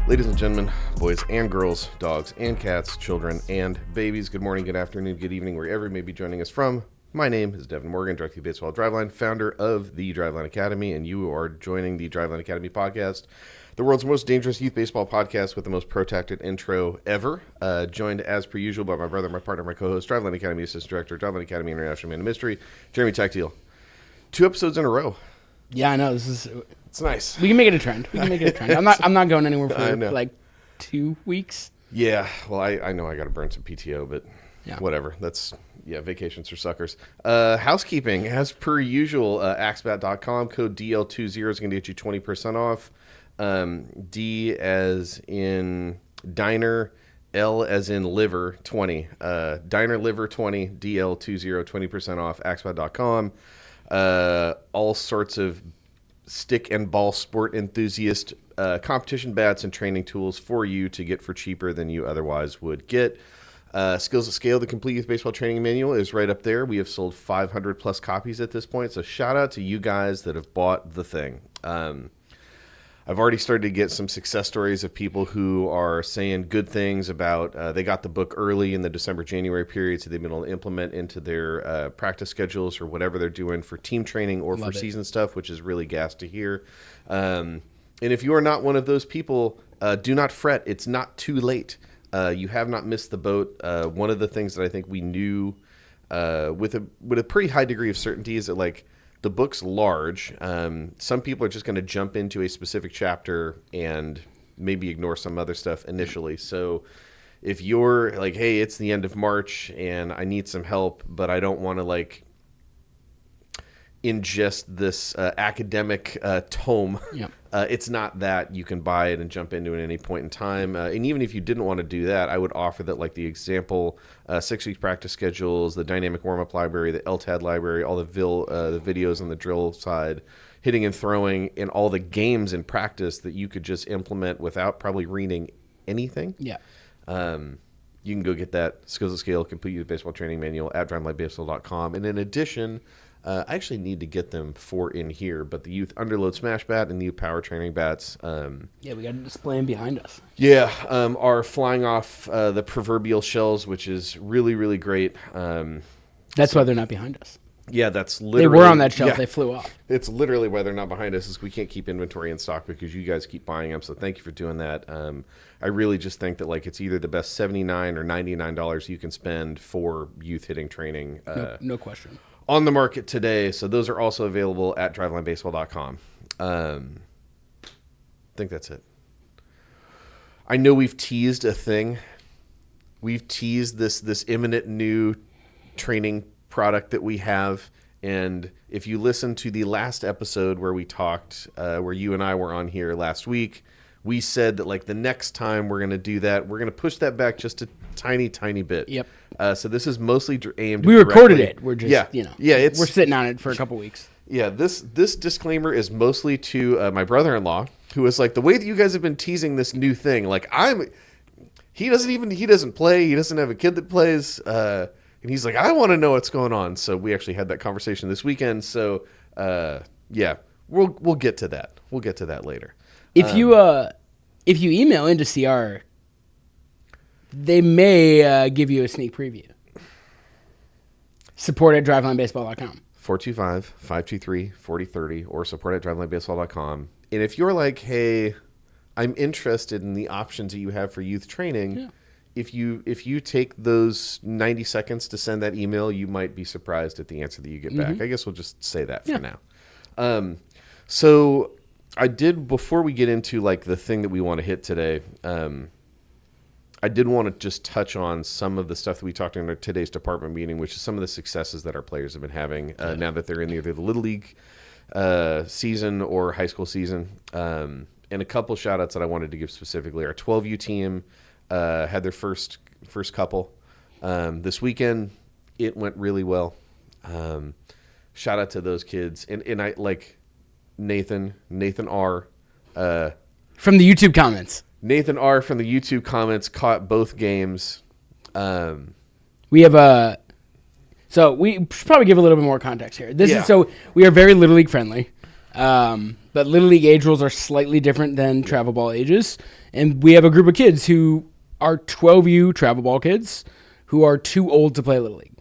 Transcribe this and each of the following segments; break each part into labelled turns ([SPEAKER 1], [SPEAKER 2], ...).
[SPEAKER 1] Ladies and gentlemen, boys and girls, dogs and cats, children and babies, good morning, good afternoon, good evening, wherever you may be joining us from. My name is Devin Morgan, Director of Baseball Driveline, founder of the Driveline Academy, and you are joining the Driveline Academy podcast, the world's most dangerous youth baseball podcast with the most protracted intro ever. Joined as per usual by my brother, my partner, my co-host, Driveline Academy Assistant Director, Driveline Academy International Man of Mystery, Jeremy Tactile. 2 episodes in a row.
[SPEAKER 2] Yeah, I know.
[SPEAKER 1] It's nice.
[SPEAKER 2] We can make it a trend. I'm not going anywhere for like 2 weeks.
[SPEAKER 1] Yeah, well, I know I got to burn some PTO, but
[SPEAKER 2] yeah.
[SPEAKER 1] Whatever. Vacations for suckers. Housekeeping, as per usual, axbat.com, code DL20 is going to get you 20% off. D as in diner, L as in liver, 20. Diner liver 20, DL20, 20% off, axbat.com. All sorts of stick and ball sport enthusiast competition bats and training tools for you to get for cheaper than you otherwise would get. Skills at Scale, the complete youth baseball training manual, is right up there. We have sold 500 plus copies at this point, so shout out to you guys that have bought the thing. I've already started to get some success stories of people who are saying good things about, they got the book early in the December-January period, so they've been able to implement into their practice schedules or whatever they're doing for team training or for season stuff, which is really gas to hear. And if you are not one of those people, do not fret. It's not too late. You have not missed the boat. One of the things that I think we knew with a pretty high degree of certainty is that, like, the book's large. Some people are just going to jump into a specific chapter and maybe ignore some other stuff initially. So if you're like, hey, it's the end of March and I need some help, but I don't want to like ingest this academic tome.
[SPEAKER 2] Yep.
[SPEAKER 1] It's not that. You can buy it and jump into it at any point in time. And even if you didn't want to do that, I would offer that, like, the example 6-week practice schedules, the dynamic warm-up library, the LTAD library, all the videos on the drill side, hitting and throwing, and all the games in practice that you could just implement without probably reading anything.
[SPEAKER 2] Yeah.
[SPEAKER 1] You can go get that Skills at Scale Complete Youth Baseball Training Manual at drivelinebaseball.com. And in addition, I actually need to get them for in here, but the Youth Underload Smash Bat and the Youth Power Training Bats.
[SPEAKER 2] We got to display them behind us.
[SPEAKER 1] Yeah, are flying off the proverbial shelves, which is really, really great.
[SPEAKER 2] That's why they're not behind us.
[SPEAKER 1] Yeah, that's literally...
[SPEAKER 2] They were on that shelf. Yeah. They flew off.
[SPEAKER 1] It's literally why they're not behind us, is we can't keep inventory in stock because you guys keep buying them, so thank you for doing that. I really just think that, like, it's either the best $79 or $99 you can spend for youth hitting training.
[SPEAKER 2] No question.
[SPEAKER 1] On the market today, so those are also available at drivelinebaseball.com. I think that's it. I know we've teased a thing. We've teased this imminent new training product that we have, and if you listen to the last episode where we talked, where you and I were on here last week, we said that, like, the next time we're going to do that, we're going to push that back just a tiny bit.
[SPEAKER 2] Yep.
[SPEAKER 1] So this is mostly aimed.
[SPEAKER 2] We recorded it. We're just, we're sitting on it for a couple weeks.
[SPEAKER 1] Yeah. This disclaimer is mostly to my brother-in-law, who was like, the way that you guys have been teasing this new thing, like, he doesn't play. He doesn't have a kid that plays. And he's like, I want to know what's going on. So we actually had that conversation this weekend. So we'll get to that. We'll get to that later.
[SPEAKER 2] If you email into CR, they may give you a sneak preview. Support at drivelinebaseball.com.
[SPEAKER 1] 425-523-4030 or support at drivelinebaseball.com. And if you're like, hey, I'm interested in the options that you have for youth training, if you take those 90 seconds to send that email, you might be surprised at the answer that you get back. I guess we'll just say that for now. So I did, before we get into, like, the thing that we want to hit today, I did want to just touch on some of the stuff that we talked in today's department meeting, which is some of the successes that our players have been having now that they're in either the Little League season or high school season. And a couple shout outs that I wanted to give specifically. Our 12U team had their first couple this weekend. It went really well. Shout out to those kids. And I like Nathan R.
[SPEAKER 2] From the YouTube comments.
[SPEAKER 1] Nathan R. from the YouTube comments caught both games.
[SPEAKER 2] We have so we should probably give a little bit more context here. So we are very Little League friendly. But Little League age rules are slightly different than travel ball ages. And we have a group of kids who are 12U travel ball kids who are too old to play Little League.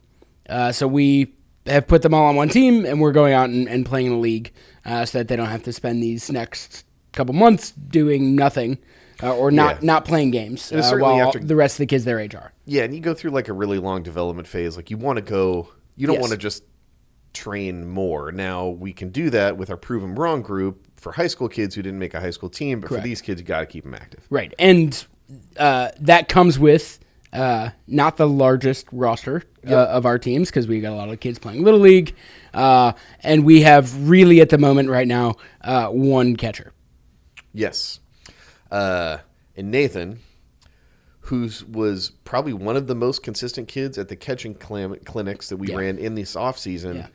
[SPEAKER 2] So we have put them all on one team, and we're going out and playing in a league so that they don't have to spend these next couple months doing nothing or not playing games while the rest of the kids their age are.
[SPEAKER 1] Yeah, and you go through like a really long development phase. Like you want to go, you don't want to just train more. Now we can do that with our Prove 'em Wrong group for high school kids who didn't make a high school team, but
[SPEAKER 2] Correct.
[SPEAKER 1] for these kids, you got to keep them active.
[SPEAKER 2] Right, and that comes with not the largest roster of our teams because we got a lot of kids playing Little League, and we have really at the moment right now one catcher.
[SPEAKER 1] Yes, and Nathan, who was probably one of the most consistent kids at the catching clinics that we ran in this off season,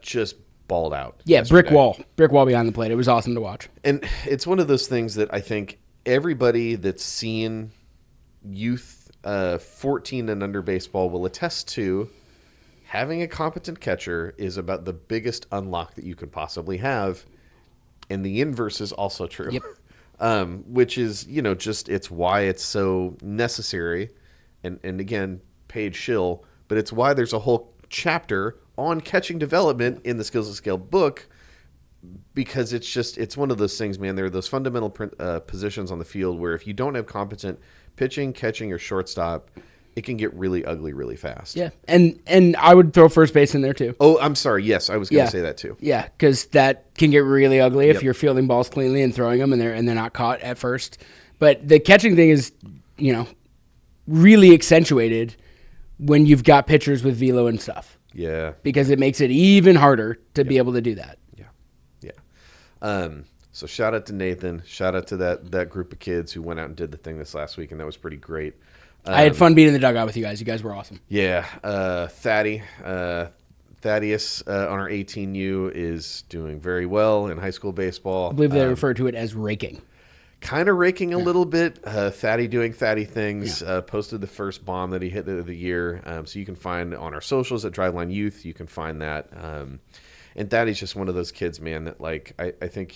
[SPEAKER 1] just balled out.
[SPEAKER 2] Yeah, brick wall behind the plate. It was awesome to watch.
[SPEAKER 1] And it's one of those things that I think everybody that's seen youth 14 and under baseball will attest to. Having a competent catcher is about the biggest unlock that you could possibly have. And the inverse is also true.
[SPEAKER 2] Yep.
[SPEAKER 1] Which is, just it's why it's so necessary. And again, paid shill, but it's why there's a whole chapter on catching development in the Skills to Scale book, because it's one of those things, man. There are those fundamental positions on the field where if you don't have competent pitching, catching, or shortstop, it can get really ugly really fast.
[SPEAKER 2] Yeah, and I would throw first base in there too.
[SPEAKER 1] Oh, I'm sorry. Yes, I was going to say that too.
[SPEAKER 2] Yeah, because that can get really ugly if you're fielding balls cleanly and throwing them, and they're not caught at first. But the catching thing is, really accentuated when you've got pitchers with velo and stuff.
[SPEAKER 1] Yeah,
[SPEAKER 2] because it makes it even harder to be able to do that.
[SPEAKER 1] Yeah. So shout out to Nathan. Shout out to that group of kids who went out and did the thing this last week, and that was pretty great.
[SPEAKER 2] I had fun being in the dugout with you guys. You guys were awesome.
[SPEAKER 1] Yeah. Thaddeus on our 18U is doing very well in high school baseball.
[SPEAKER 2] I believe they refer to it as raking.
[SPEAKER 1] Kind of raking a little bit. Thaddy doing Thaddy things. Posted the first bomb that he hit of the year. So you can find on our socials at Driveline Youth. You can find that. And Thaddy's just one of those kids, man, that like I think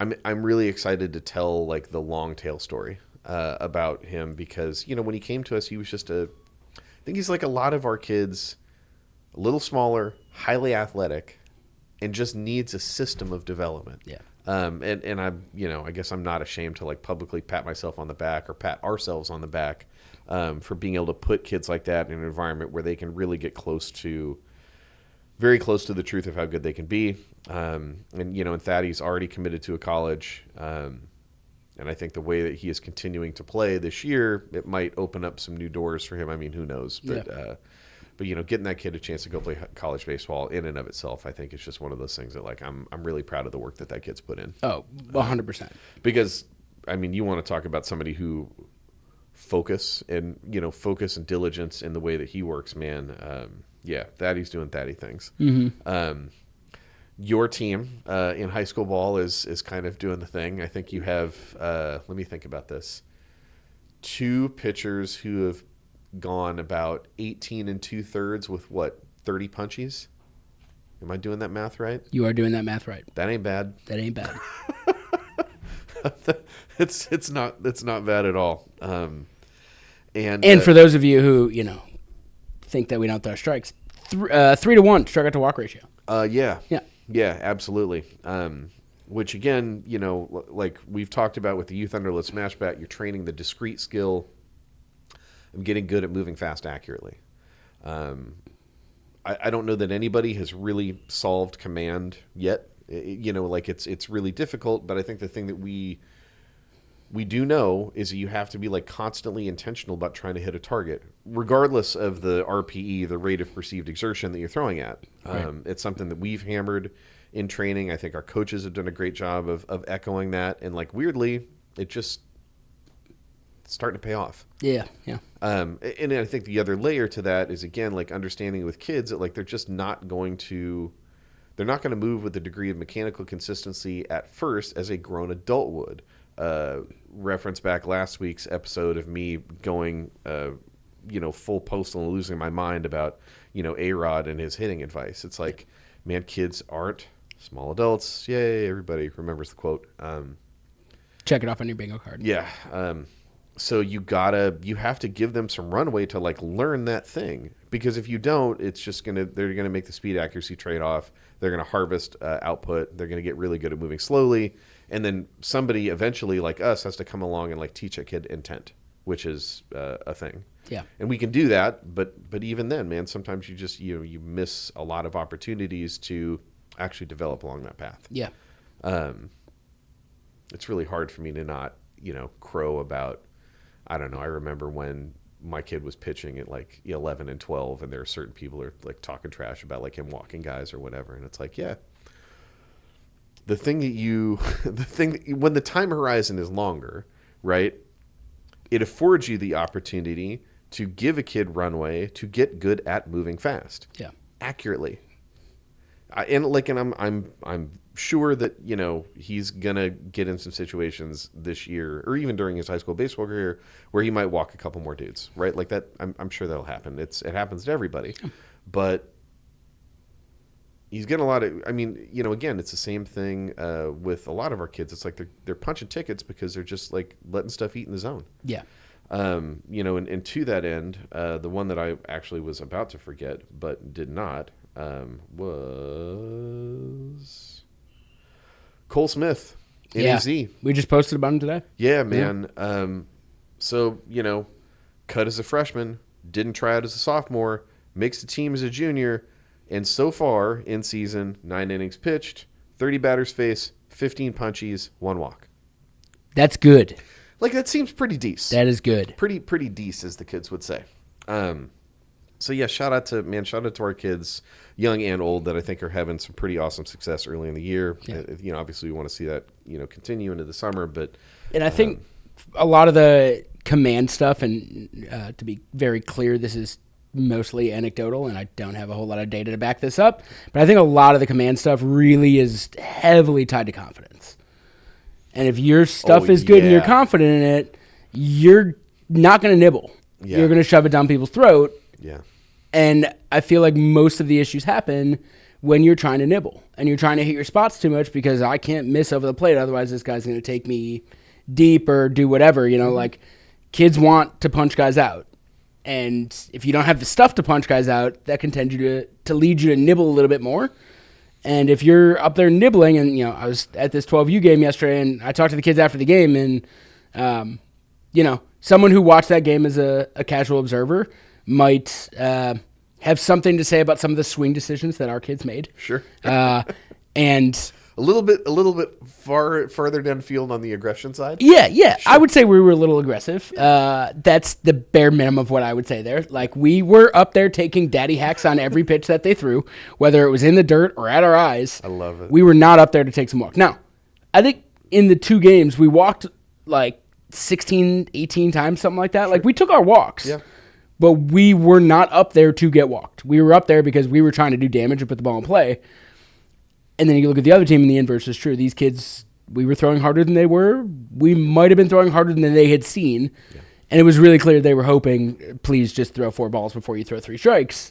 [SPEAKER 1] I'm really excited to tell like the long tail story about him, because when he came to us, he was just I think he's like a lot of our kids, a little smaller, highly athletic, and just needs a system of development.
[SPEAKER 2] Yeah.
[SPEAKER 1] And I'm I guess I'm not ashamed to like publicly pat myself on the back or pat ourselves on the back for being able to put kids like that in an environment where they can really get very close to the truth of how good they can be. And Thaddy's already committed to a college. And I think the way that he is continuing to play this year, it might open up some new doors for him. I mean, who knows? But, getting that kid a chance to go play college baseball in and of itself, I think it's just one of those things that like I'm really proud of the work that kid's put in.
[SPEAKER 2] Oh, 100%.
[SPEAKER 1] Because I mean, you want to talk about somebody who focus and diligence in the way that he works, man. Thaddy's doing Thaddy things.
[SPEAKER 2] Mm-hmm.
[SPEAKER 1] Your team in high school ball is kind of doing the thing. I think you have, let me think about this, 2 pitchers who have gone about 18 2/3 with 30 punchies? Am I doing that math right?
[SPEAKER 2] You are doing that math right.
[SPEAKER 1] That ain't bad.
[SPEAKER 2] That ain't bad.
[SPEAKER 1] It's not bad at all.
[SPEAKER 2] And for those of you who, think that we don't throw strikes, 3-1 strikeout to walk ratio.
[SPEAKER 1] Yeah, absolutely. Which again, like we've talked about with the youth underlit smash bat, you're training the discrete skill of getting good at moving fast accurately. I don't know that anybody has really solved command yet. It's really difficult, but I think the thing that we do know is that you have to be like constantly intentional about trying to hit a target, regardless of the RPE, the rate of perceived exertion that you're throwing at. Right. It's something that we've hammered in training. I think our coaches have done a great job of echoing that. And like weirdly, it's starting to pay off.
[SPEAKER 2] Yeah.
[SPEAKER 1] And I think the other layer to that is, again, like understanding with kids that like they're not going to move with the degree of mechanical consistency at first as a grown adult would. Reference back last week's episode of me going, full postal and losing my mind about, A-Rod and his hitting advice. It's like man, kids aren't small adults. Yay, everybody remembers the quote.
[SPEAKER 2] Check it off on your bingo card.
[SPEAKER 1] Yeah. So you have to give them some runway to like learn that thing, because if you don't, it's just they're gonna make the speed accuracy trade off. They're gonna harvest output. They're gonna get really good at moving slowly, and then somebody eventually like us has to come along and like teach a kid intent, which is a thing.
[SPEAKER 2] Yeah.
[SPEAKER 1] And we can do that, but even then, man, sometimes you just you miss a lot of opportunities to actually develop along that path.
[SPEAKER 2] Yeah.
[SPEAKER 1] It's really hard for me to not crow about. I don't know. I remember when my kid was pitching at like 11 and 12, and there are certain people who are like talking trash about like him walking guys or whatever. And it's like, yeah, when the time horizon is longer, right? It affords you the opportunity to give a kid runway to get good at moving fast.
[SPEAKER 2] Yeah.
[SPEAKER 1] Accurately. I'm sure that he's gonna get in some situations this year, or even during his high school baseball career, where he might walk a couple more dudes, right? Like that. I'm sure that'll happen. It happens to everybody, but he's getting a lot of. I mean, again, it's the same thing with a lot of our kids. It's like they're punching tickets because they're just like letting stuff eat in the zone.
[SPEAKER 2] Yeah.
[SPEAKER 1] And to that end, the one that I actually was about to forget but did not. Was Cole Smith, NAZ.
[SPEAKER 2] We just posted about him today.
[SPEAKER 1] Yeah, man. Yeah. So, cut as a freshman, didn't try out as a sophomore, makes the team as a junior, and so far in season, 9 innings pitched, 30 batters faced, 15 punchies, 1 walk.
[SPEAKER 2] That's good.
[SPEAKER 1] Like, that seems pretty decent.
[SPEAKER 2] That is good.
[SPEAKER 1] Pretty decent, as the kids would say. So yeah, shout out to our kids, young and old, that I think are having some pretty awesome success early in the year. Yeah. Obviously we want to see that, continue into the summer,
[SPEAKER 2] and I think a lot of the command stuff, and to be very clear, this is mostly anecdotal, and I don't have a whole lot of data to back this up, but I think a lot of the command stuff really is heavily tied to confidence. And if your stuff is good and you're confident in it, you're not going to nibble. Yeah. You're going to shove it down people's throat.
[SPEAKER 1] Yeah.
[SPEAKER 2] And I feel like most of the issues happen when you're trying to nibble and you're trying to hit your spots too much because I can't miss over the plate. Otherwise, this guy's going to take me deep or do whatever. Like kids want to punch guys out. And if you don't have the stuff to punch guys out, that can tend you to lead you to nibble a little bit more. And if you're up there nibbling, and, I was at this 12U game yesterday and I talked to the kids after the game and, someone who watched that game as a casual observer might have something to say about some of the swing decisions that our kids made.
[SPEAKER 1] Sure.
[SPEAKER 2] And
[SPEAKER 1] a little bit farther downfield on the aggression side.
[SPEAKER 2] Yeah. Sure. I would say we were a little aggressive. That's the bare minimum of what I would say there. Like we were up there taking daddy hacks on every pitch that they threw, whether it was in the dirt or at our eyes.
[SPEAKER 1] I love it.
[SPEAKER 2] We were not up there to take some walk. Now, I think in the 2 games we walked like 16, 18 times, something like that. Sure. Like we took our walks. Yeah. But we were not up there to get walked. We were up there because we were trying to do damage and put the ball in play. And then you look at the other team, and the inverse is true. These kids, we were throwing harder than they were. We might have been throwing harder than they had seen. Yeah. And it was really clear they were hoping, please just throw 4 balls before you throw 3 strikes.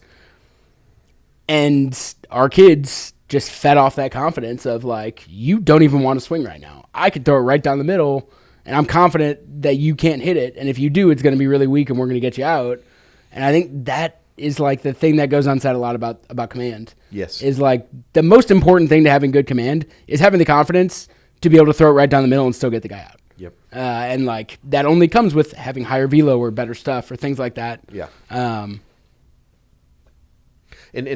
[SPEAKER 2] And our kids just fed off that confidence of like, you don't even want to swing right now. I could throw it right down the middle, and I'm confident that you can't hit it. And if you do, it's going to be really weak, and we're going to get you out. And I think that is like the thing that goes unsaid a lot about command.
[SPEAKER 1] Yes.
[SPEAKER 2] Is like the most important thing to having good command is having the confidence to be able to throw it right down the middle and still get the guy out.
[SPEAKER 1] Yep.
[SPEAKER 2] And like that only comes with having higher velo or better stuff or things like that.
[SPEAKER 1] Yeah. And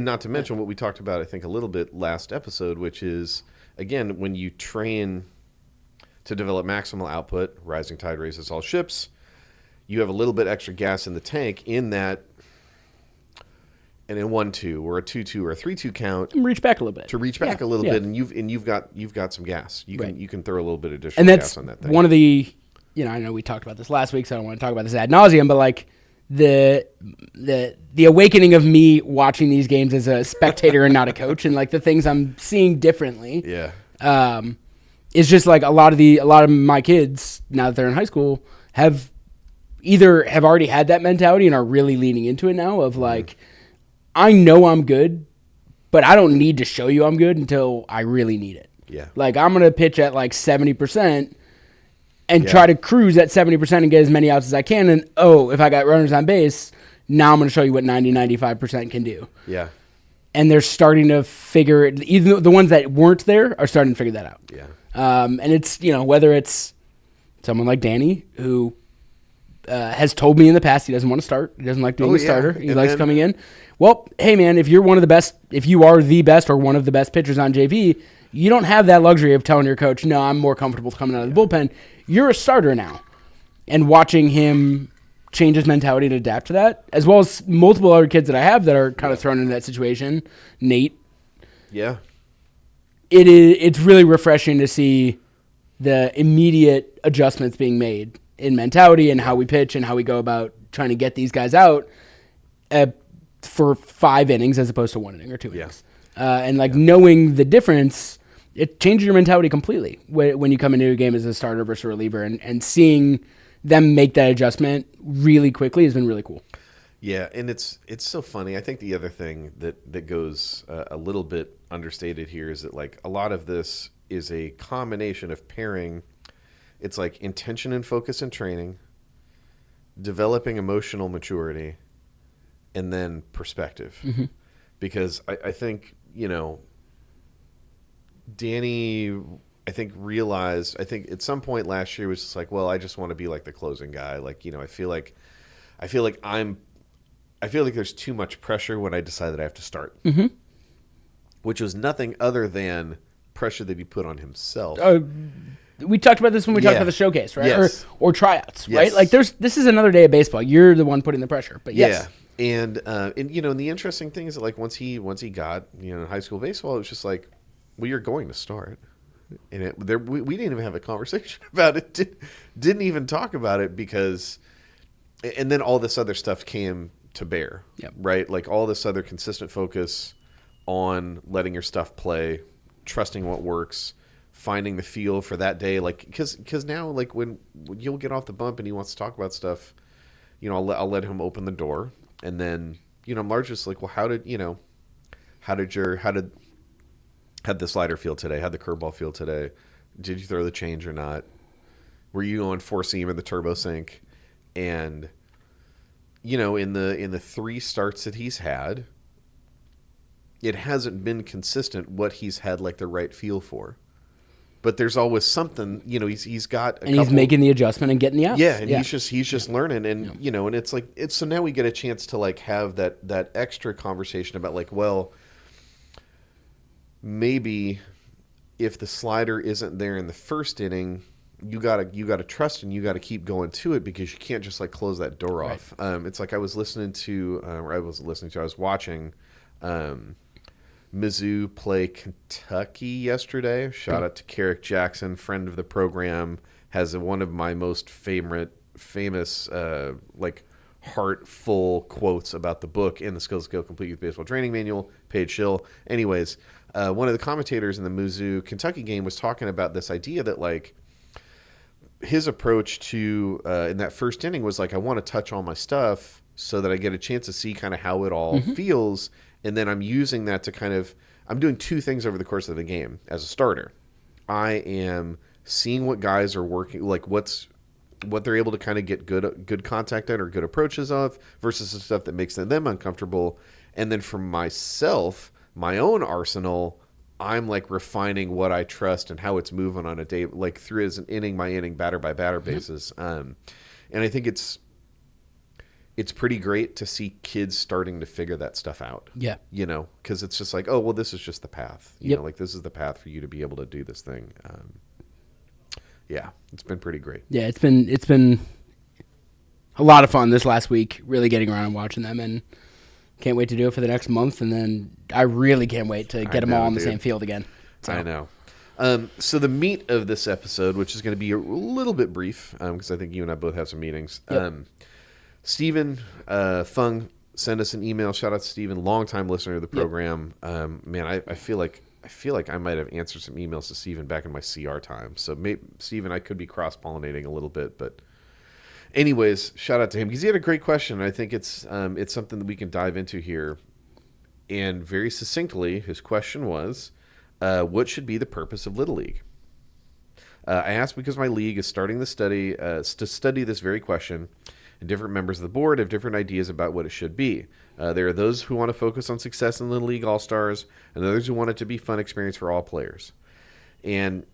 [SPEAKER 1] not to mention what we talked about, I think, a little bit last episode, which is, again, when you train to develop maximal output, rising tide raises all ships, you have a little bit extra gas in the tank in that, and in 1-2 or a 2-2 or a 3-2 count,
[SPEAKER 2] reach back a little bit.
[SPEAKER 1] To reach back a little bit, and you've got some gas. You can throw a little bit of additional gas on that thing.
[SPEAKER 2] One of the, I know we talked about this last week, so I don't want to talk about this ad nauseum, but like the awakening of me watching these games as a spectator and not a coach, and like the things I'm seeing differently.
[SPEAKER 1] Yeah.
[SPEAKER 2] It's just like a lot of my kids now that they're in high school have already had that mentality and are really leaning into it now of like, I know I'm good, but I don't need to show you I'm good until I really need it.
[SPEAKER 1] Yeah.
[SPEAKER 2] Like, I'm going to pitch at like 70% and
[SPEAKER 1] Yeah.
[SPEAKER 2] try to cruise at 70% and get as many outs as I can. And, if I got runners on base, now I'm going to show you what 95% can do.
[SPEAKER 1] Yeah.
[SPEAKER 2] And they're starting to figure it. Even the ones that weren't there are starting to figure that out.
[SPEAKER 1] Yeah.
[SPEAKER 2] And it's, whether it's someone like Danny who has told me in the past he doesn't want to start. He doesn't like being a starter. He likes coming in. Well, hey, man, if you're one of the best, if you are the best or one of the best pitchers on JV, you don't have that luxury of telling your coach, no, I'm more comfortable coming out of the bullpen. You're a starter now. And watching him change his mentality to adapt to that, as well as multiple other kids that I have that are kind of thrown into that situation. Nate.
[SPEAKER 1] Yeah.
[SPEAKER 2] It's really refreshing to see the immediate adjustments being made in mentality and how we pitch and how we go about trying to get these guys out for 5 innings as opposed to 1 inning or 2 innings. And knowing the difference, it changes your mentality completely when you come into a game as a starter versus a reliever, and seeing them make that adjustment really quickly has been really cool.
[SPEAKER 1] Yeah, and it's so funny. I think the other thing that goes a little bit understated here is that like a lot of this is a combination of pairing. It's like intention and focus in training, developing emotional maturity, and then perspective. Mm-hmm. Because I think, Danny, I think at some point last year was just like, well, I just want to be like the closing guy. Like, I feel like there's too much pressure when I decide that I have to start. Mm-hmm. Which was nothing other than pressure that he put on himself.
[SPEAKER 2] We talked about this when we talked about the showcase, right?
[SPEAKER 1] Yes.
[SPEAKER 2] Or tryouts,
[SPEAKER 1] yes.
[SPEAKER 2] right? Like this is another day of baseball. You're the one putting the pressure, but yes.
[SPEAKER 1] Yeah. And the interesting thing is that like once he got, high school baseball, it was just like, well, you're going to start. And we didn't even have a conversation about it. Didn't even talk about it because, and then all this other stuff came to bear, right? Like all this other consistent focus on letting your stuff play, trusting what works, finding the feel for that day. Like, because now, like when you'll get off the bump and he wants to talk about stuff, I'll let him open the door, and then I'm largely just like, well, how'd the slider feel today? How'd the curveball feel today? Did you throw the change or not? Were you going 4-seam in the turbo sync? And in the 3 starts that he's had, it hasn't been consistent what he's had like the right feel for. But there's always something, he's got a couple,
[SPEAKER 2] he's making the adjustment and getting the outs.
[SPEAKER 1] Yeah, and he's just learning, and and it's like so now we get a chance to like have that extra conversation about like, well, maybe if the slider isn't there in the first inning, you gotta trust and you gotta keep going to it, because you can't just like close that door off. It's like I was watching Mizzou play Kentucky yesterday. Shout out to Carrick Jackson, friend of the program, has one of my most famous like heartful quotes about the book in the Skills to Go Complete Youth Baseball Training Manual, Paige Schill. Anyways, one of the commentators in the Mizzou Kentucky game was talking about this idea that like his approach to in that first inning was like, I want to touch all my stuff so that I get a chance to see kind of how it all feels, and then I'm using that to I'm doing 2 things over the course of the game as a starter. I am seeing what guys are working, like what they're able to kind of get good contact at or good approaches of versus the stuff that makes them uncomfortable. And then for myself, my own arsenal, I'm like refining what I trust and how it's moving on a day, like through as an inning by inning, batter by batter basis. And I think it's pretty great to see kids starting to figure that stuff out. Yeah. Because it's just like, oh, well, this is just the path. You know, like this is the path for you to be able to do this thing. Yeah, it's been pretty great.
[SPEAKER 2] Yeah, it's been a lot of fun this last week, really getting around and watching them, and can't wait to do it for the next month. And then I really can't wait to get them all on the same field again. So.
[SPEAKER 1] I know. So the meat of this episode, which is going to be a little bit brief, because I think you and I both have some meetings. Yep. Stephen Fung sent us an email. Shout out to Stephen, longtime listener to the program. Yep. Man, I feel like I might have answered some emails to Stephen back in my CR time. So maybe, Stephen, I could be cross-pollinating a little bit. But anyways, shout out to him because he had a great question. I think it's something that we can dive into here. And very succinctly, his question was, what should be the purpose of Little League? I asked because my league is starting to study this very question, and different members of the board have different ideas about what it should be. There are those who want to focus on success in Little League All-Stars, and others who want it to be a fun experience for all players. And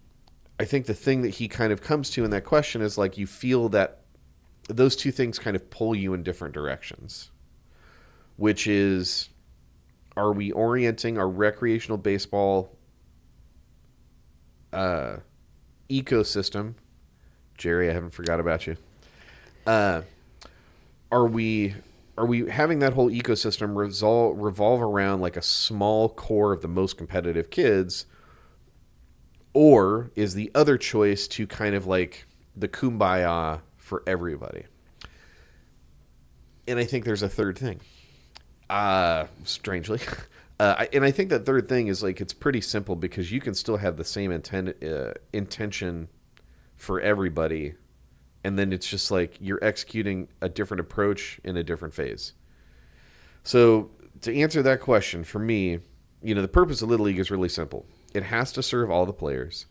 [SPEAKER 1] I think the thing that he kind of comes to in that question is like you feel that those two things kind of pull you in different directions, which is, are we orienting our recreational baseball ecosystem? Jerry, I haven't forgot about you. Are we having that whole ecosystem revolve around like a small core of the most competitive kids, or is the other choice to kind of like the kumbaya for everybody? And I think there's a third thing. Strangely. And I think that third thing is like it's pretty simple because you can still have the same intention for everybody, and then it's just like you're executing a different approach in a different phase. So to answer that question, for me, the purpose of Little League is really simple. It has to serve all the players,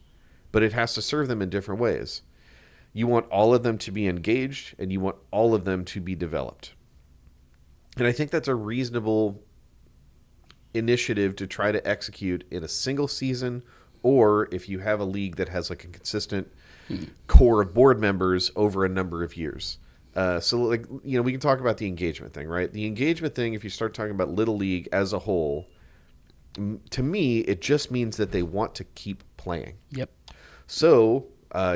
[SPEAKER 1] but it has to serve them in different ways. You want all of them to be engaged, and you want all of them to be developed. And I think that's a reasonable initiative to try to execute in a single season, or if you have a league that has like a consistent core of board members over a number of years. So like, we can talk about the engagement thing, right? The engagement thing, if you start talking about Little League as a whole, to me, it just means that they want to keep playing.
[SPEAKER 2] Yep.
[SPEAKER 1] So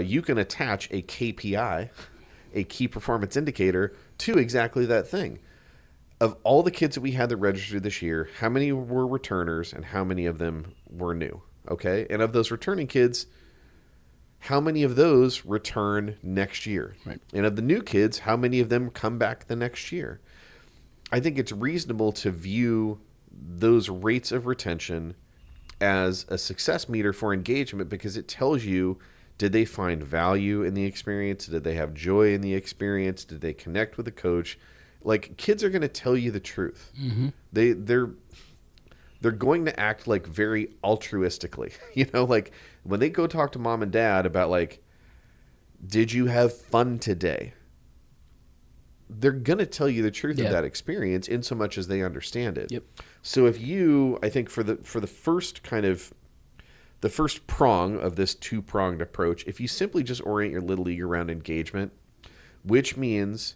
[SPEAKER 1] you can attach a KPI, a key performance indicator, to exactly that thing. Of all the kids that we had that registered this year, how many were returners and how many of them were new? Okay. And of those returning kids, how many of those return next year?
[SPEAKER 2] Right.
[SPEAKER 1] And of the new kids, how many of them come back the next year? I think it's reasonable to view those rates of retention as a success meter for engagement because it tells you, did they find value in the experience? Did they have joy in the experience? Did they connect with the coach? Like, kids are going to tell you the truth. Mm-hmm. They're going to act like very altruistically. Like when they go talk to mom and dad about like, did you have fun today? They're going to tell you the truth of that experience in so much as they understand it.
[SPEAKER 2] Yep.
[SPEAKER 1] So if you, I think for the first kind of the first prong of this two-pronged approach, if you simply just orient your Little League around engagement, which means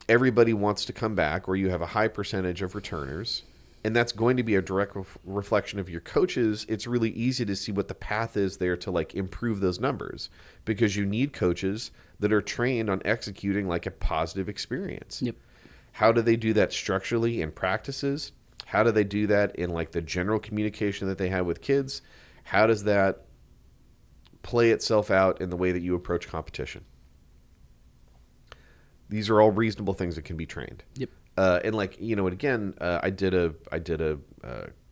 [SPEAKER 1] everybody wants to come back, or you have a high percentage of returners, and that's going to be a direct reflection of your coaches, it's really easy to see what the path is there to like improve those numbers, because you need coaches that are trained on executing like a positive experience.
[SPEAKER 2] Yep.
[SPEAKER 1] How do they do that structurally in practices? How do they do that in like the general communication that they have with kids? How does that play itself out in the way that you approach competition? These are all reasonable things that can be trained.
[SPEAKER 2] Yep.
[SPEAKER 1] And like, again, I did a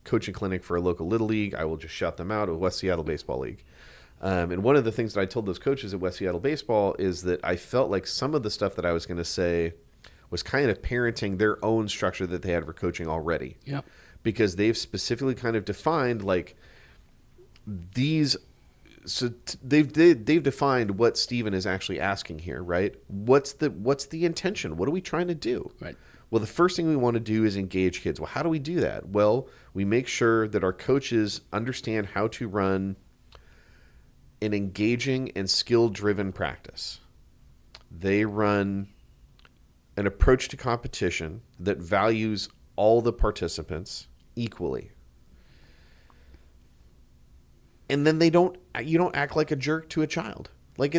[SPEAKER 1] coaching clinic for a local Little League. I will just shout them out, a West Seattle Baseball League. And one of the things that I told those coaches at West Seattle Baseball is that I felt like some of the stuff that I was going to say was kind of parenting their own structure that they had for coaching already.
[SPEAKER 2] Yeah.
[SPEAKER 1] Because they've specifically kind of defined like these. So they've defined what Steven is actually asking here, right? What's the intention? What are we trying to do?
[SPEAKER 2] Right.
[SPEAKER 1] Well, the first thing we want to do is engage kids. Well, how do we do that? Well, we make sure that our coaches understand how to run an engaging and skill-driven practice. They run an approach to competition that values all the participants equally. And then you don't act like a jerk to a child. Like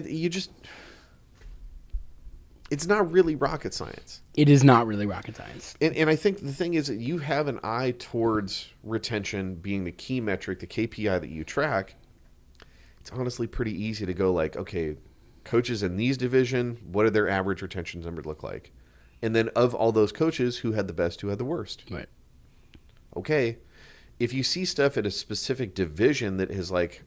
[SPEAKER 1] it's not really rocket science.
[SPEAKER 2] It is not really rocket science.
[SPEAKER 1] And I think the thing is that you have an eye towards retention being the key metric, the KPI that you track. It's honestly pretty easy to go like, okay, coaches in these division, what did their average retention numbers look like? And then of all those coaches, who had the best, who had the worst?
[SPEAKER 2] Right.
[SPEAKER 1] Okay. If you see stuff at a specific division that is like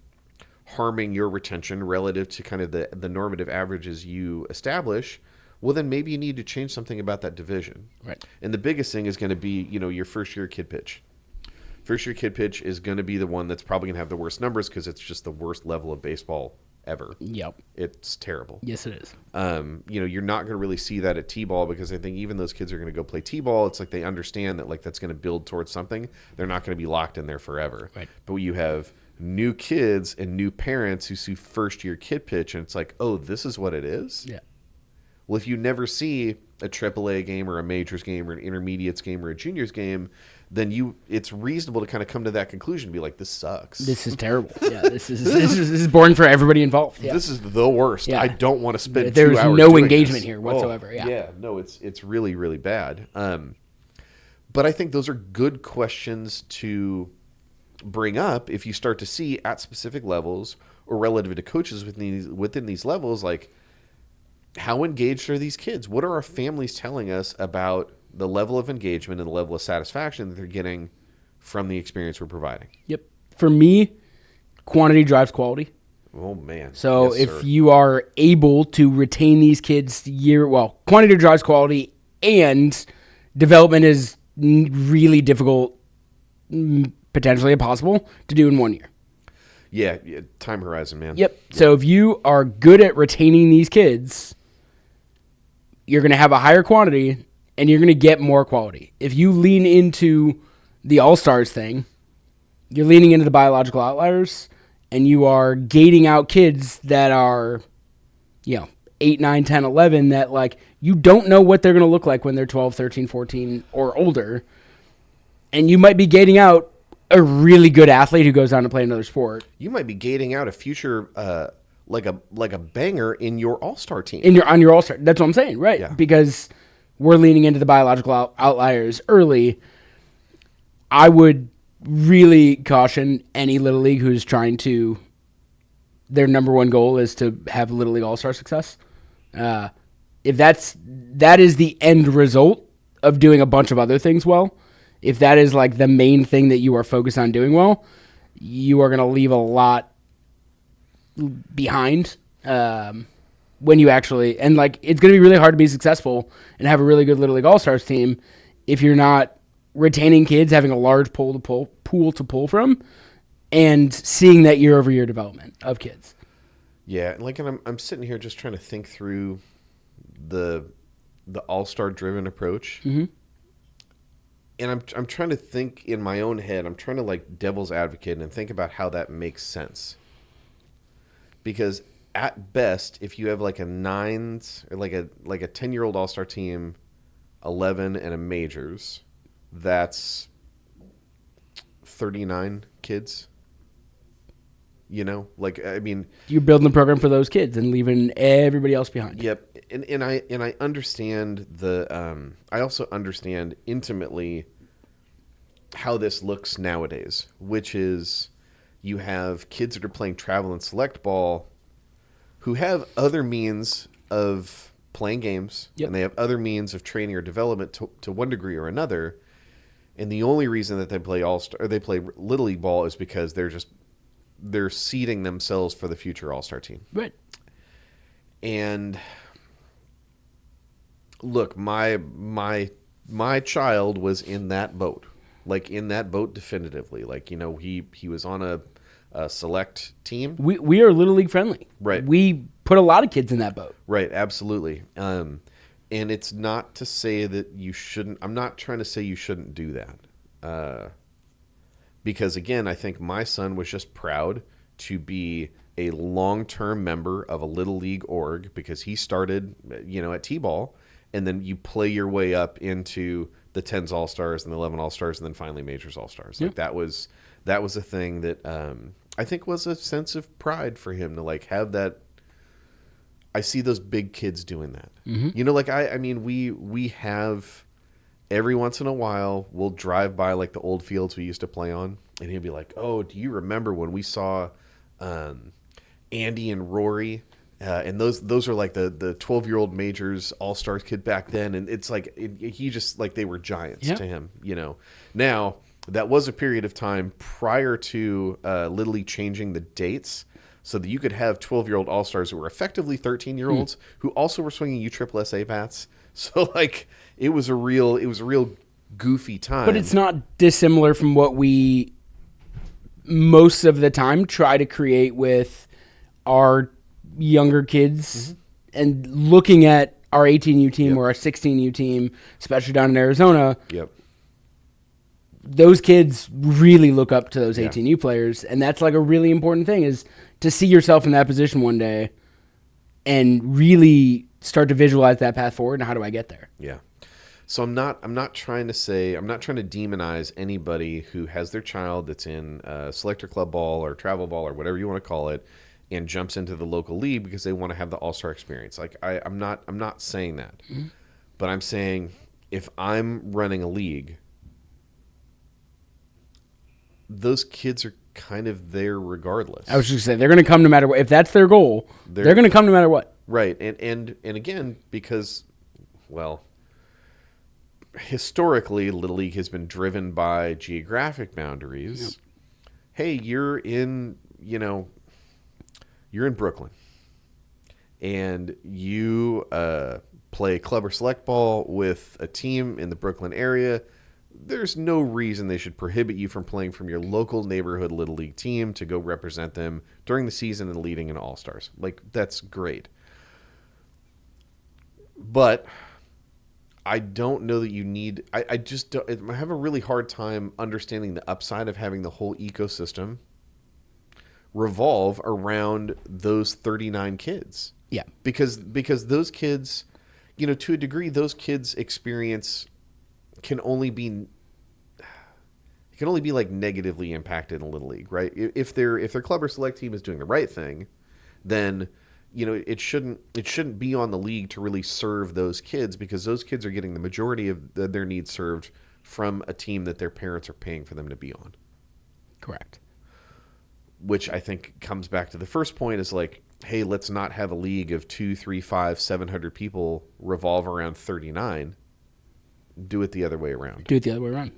[SPEAKER 1] harming your retention relative to kind of the normative averages you establish, well, then maybe you need to change something about that division.
[SPEAKER 2] Right.
[SPEAKER 1] And the biggest thing is going to be, your first year kid pitch. First year kid pitch is going to be the one that's probably going to have the worst numbers because it's just the worst level of baseball ever.
[SPEAKER 2] Yep.
[SPEAKER 1] It's terrible.
[SPEAKER 2] Yes, it is.
[SPEAKER 1] You're not going to really see that at T-ball because I think even those kids are going to go play T-ball. It's like they understand that like that's going to build towards something. They're not going to be locked in there forever.
[SPEAKER 2] Right.
[SPEAKER 1] But you have new kids and new parents who see first year kid pitch and it's like, oh, this is what it is?
[SPEAKER 2] Yeah.
[SPEAKER 1] Well, if you never see a AAA game or a majors game or an intermediates game or a juniors game, then it's reasonable to kind of come to that conclusion and be like, this sucks.
[SPEAKER 2] This is terrible. Yeah, this is boring for everybody involved. Yeah.
[SPEAKER 1] This is the worst. Yeah. I don't want to spend 2 hours
[SPEAKER 2] There's no
[SPEAKER 1] doing
[SPEAKER 2] engagement
[SPEAKER 1] this.
[SPEAKER 2] here whatsoever.
[SPEAKER 1] Yeah, no, it's really, really bad. But I think those are good questions to bring up if you start to see at specific levels or relative to coaches within these levels, like how engaged are these kids? What are our families telling us about the level of engagement and the level of satisfaction that they're getting from the experience we're providing?
[SPEAKER 2] Yep. For me, quantity drives quality.
[SPEAKER 1] Oh, man.
[SPEAKER 2] So
[SPEAKER 1] Yes,
[SPEAKER 2] if
[SPEAKER 1] sir.
[SPEAKER 2] you are able to retain these kids quantity drives quality, and development is really difficult, potentially impossible to do in 1 year.
[SPEAKER 1] Yeah, time horizon, man.
[SPEAKER 2] Yep. So if you are good at retaining these kids, you're going to have a higher quantity and you're going to get more quality. If you lean into the All-Stars thing, you're leaning into the biological outliers and you are gating out kids that are, 8, 9, 10, 11 that like you don't know what they're going to look like when they're 12, 13, 14 or older. And you might be gating out a really good athlete who goes on to play another sport.
[SPEAKER 1] You might be gating out a future like a banger in your all-star team.
[SPEAKER 2] On your all-star. That's what I'm saying, right?
[SPEAKER 1] Yeah.
[SPEAKER 2] Because we're leaning into the biological outliers early. I would really caution any Little League who's trying to, their number one goal is to have Little League all-star success. If that is the end result of doing a bunch of other things well, if that is like the main thing that you are focused on doing well, you are going to leave a lot behind when you actually, and like it's going to be really hard to be successful and have a really good Little League All-Stars team if you're not retaining kids, having a large pool to pull from, and seeing that year-over-year development of kids.
[SPEAKER 1] Yeah, like, and I'm sitting here just trying to think through the all-star driven approach.
[SPEAKER 2] Mm-hmm.
[SPEAKER 1] And I'm trying to think in my own head. I'm trying to like devil's advocate and think about how that makes sense. Because at best, if you have like a 9s or like a 10-year-old all-star team, 11 and a majors, that's 39 kids. Like, I mean,
[SPEAKER 2] You're building a program for those kids and leaving everybody else behind.
[SPEAKER 1] Yep, and I understand I also understand intimately how this looks nowadays, which is you have kids that are playing travel and select ball who have other means of playing games,
[SPEAKER 2] Yep.
[SPEAKER 1] and they have other means of training or development to one degree or another, and the only reason that they play Little League ball is because they're seeding themselves for the future all-star team.
[SPEAKER 2] Right.
[SPEAKER 1] And look, my child was in that boat. Like in that boat definitively. Like, he was on a select team.
[SPEAKER 2] We are Little League friendly.
[SPEAKER 1] Right.
[SPEAKER 2] We put a lot of kids in that boat.
[SPEAKER 1] Right, absolutely. And it's not to say that you shouldn't. I'm not trying to say you shouldn't do that. Because again, I think my son was just proud to be a long-term member of a Little League org because he started, at T-ball, and then you play your way up into the 10s All-Stars and the 11 All-Stars and then finally Majors All-Stars.
[SPEAKER 2] Yeah.
[SPEAKER 1] Like that was a thing that I think was a sense of pride for him to like have that. I see those big kids doing that.
[SPEAKER 2] Mm-hmm.
[SPEAKER 1] Like I mean, we have every once in a while we'll drive by like the old fields we used to play on, and he'll be like, "Oh, do you remember when we saw Andy and Rory?" And those are like the 12-year-old majors all-stars kid back then, and it's like he just like they were giants to him. Now that was a period of time prior to Little League changing the dates so that you could have 12-year-old all-stars who were effectively 13-year-olds who also were swinging USSSA bats. So like it was a real goofy time.
[SPEAKER 2] But it's not dissimilar from what we most of the time try to create with our younger kids and looking at our 18U team or our 16U team, especially down in Arizona.
[SPEAKER 1] Yep.
[SPEAKER 2] Those kids really look up to those 18U players, and that's like a really important thing, is to see yourself in that position one day and really start to visualize that path forward and how do I get there.
[SPEAKER 1] Yeah. So I'm not trying to demonize anybody who has their child that's in selector club ball or travel ball or whatever you want to call it and jumps into the local league because they want to have the all-star experience. Like I'm not saying that. But I'm saying if I'm running a league, those kids are kind of there regardless.
[SPEAKER 2] I was just going to say, they're going to come no matter what. If that's their goal, they're going to come no matter what.
[SPEAKER 1] Right. And again, because, well, historically, Little League has been driven by geographic boundaries. Yep. Hey, you're in Brooklyn, and you play club or select ball with a team in the Brooklyn area. There's no reason they should prohibit you from playing from your local neighborhood Little League team to go represent them during the season and leading in All-Stars. Like, that's great. But I don't know that you need... I just don't... I have a really hard time understanding the upside of having the whole ecosystem revolve around those 39 kids.
[SPEAKER 2] Yeah.
[SPEAKER 1] Because those kids, to a degree, those kids' experience can only be like negatively impacted in Little League, right? If their club or select team is doing the right thing, then it shouldn't be on the league to really serve those kids, because those kids are getting the majority of their needs served from a team that their parents are paying for them to be on.
[SPEAKER 2] Correct.
[SPEAKER 1] Which I think comes back to the first point, is like, hey, let's not have a league of 200, 300, 500, 700 people revolve around 39. Do it the other way around.
[SPEAKER 2] Do it the other way around.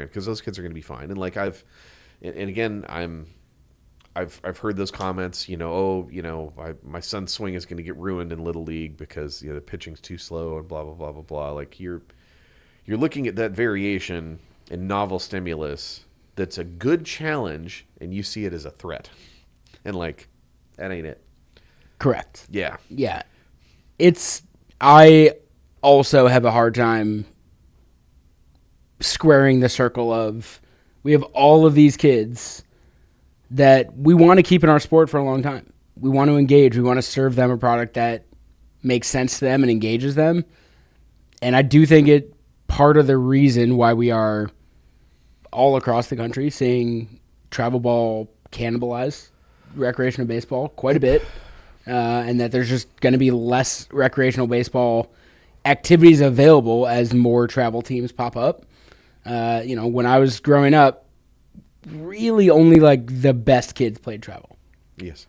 [SPEAKER 1] Because those kids are going to be fine. And like I've heard those comments. My son's swing is going to get ruined in Little League because the pitching's too slow and blah blah blah blah blah. Like you're looking at that variation and novel stimulus that's a good challenge, and you see it as a threat, and like that ain't it.
[SPEAKER 2] Correct.
[SPEAKER 1] Yeah.
[SPEAKER 2] Yeah. I also have a hard time squaring the circle of, we have all of these kids that we want to keep in our sport for a long time. We want to engage. We want to serve them a product that makes sense to them and engages them. And I do think part of the reason why we are all across the country seeing travel ball cannibalize recreational baseball quite a bit, and that there's just going to be less recreational baseball activities available as more travel teams pop up. When I was growing up, really only like the best kids played travel.
[SPEAKER 1] Yes.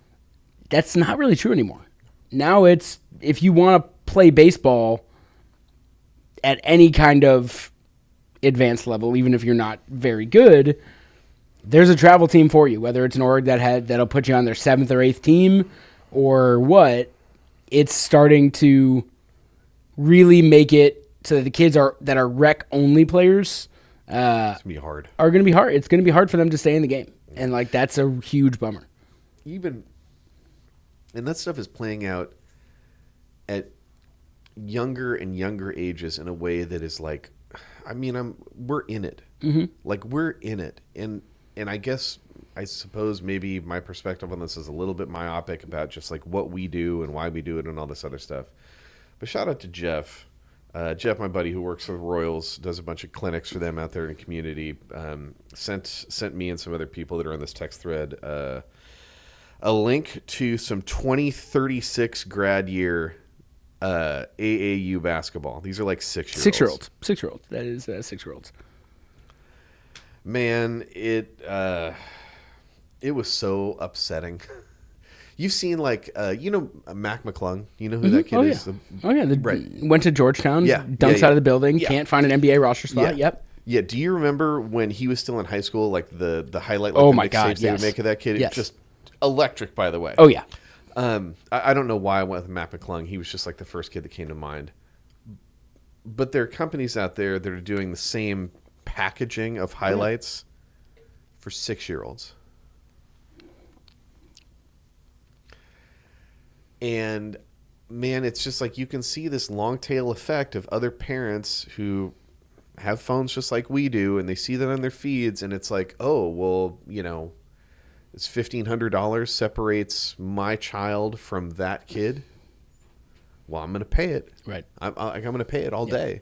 [SPEAKER 2] That's not really true anymore. Now it's, if you want to play baseball at any kind of advanced level, even if you're not very good, there's a travel team for you, whether it's an org that'll put you on their 7th or 8th team or what. It's starting to really make it so that the kids that are rec only players
[SPEAKER 1] it's gonna be hard.
[SPEAKER 2] Are going to be hard. It's going to be hard for them to stay in the game, and like that's a huge bummer.
[SPEAKER 1] And that stuff is playing out at younger and younger ages in a way that is like, we're in it. Mm-hmm. Like we're in it, and I suppose maybe my perspective on this is a little bit myopic about just like what we do and why we do it and all this other stuff. But shout out to Jeff. Jeff, my buddy who works for the Royals, does a bunch of clinics for them out there in the community. Sent me and some other people that are on this text thread a link to some 2036 grad year AAU basketball. These are like 6-year-olds.
[SPEAKER 2] 6-year-olds. That is 6-year-olds.
[SPEAKER 1] Man, it was so upsetting. You've seen like Mac McClung. You know who that kid is?
[SPEAKER 2] Right. Went to Georgetown.
[SPEAKER 1] Yeah.
[SPEAKER 2] Dunks out of the building. Yeah. Can't find an NBA roster spot.
[SPEAKER 1] Yeah.
[SPEAKER 2] Yep.
[SPEAKER 1] Yeah. Do you remember when he was still in high school? Like the highlight.
[SPEAKER 2] Like, oh my God!
[SPEAKER 1] They would make of that kid.
[SPEAKER 2] Yes.
[SPEAKER 1] Just electric, by the way.
[SPEAKER 2] Oh yeah.
[SPEAKER 1] I don't know why I went with Matt McClung. He was just like the first kid that came to mind. But there are companies out there that are doing the same packaging of highlights for 6-year-olds. And man, it's just like you can see this long tail effect of other parents who have phones just like we do, and they see that on their feeds, and it's like, oh, well, it's $1,500 separates my child from that kid. Well, I'm going to pay it.
[SPEAKER 2] Right.
[SPEAKER 1] I'm going to pay it all day.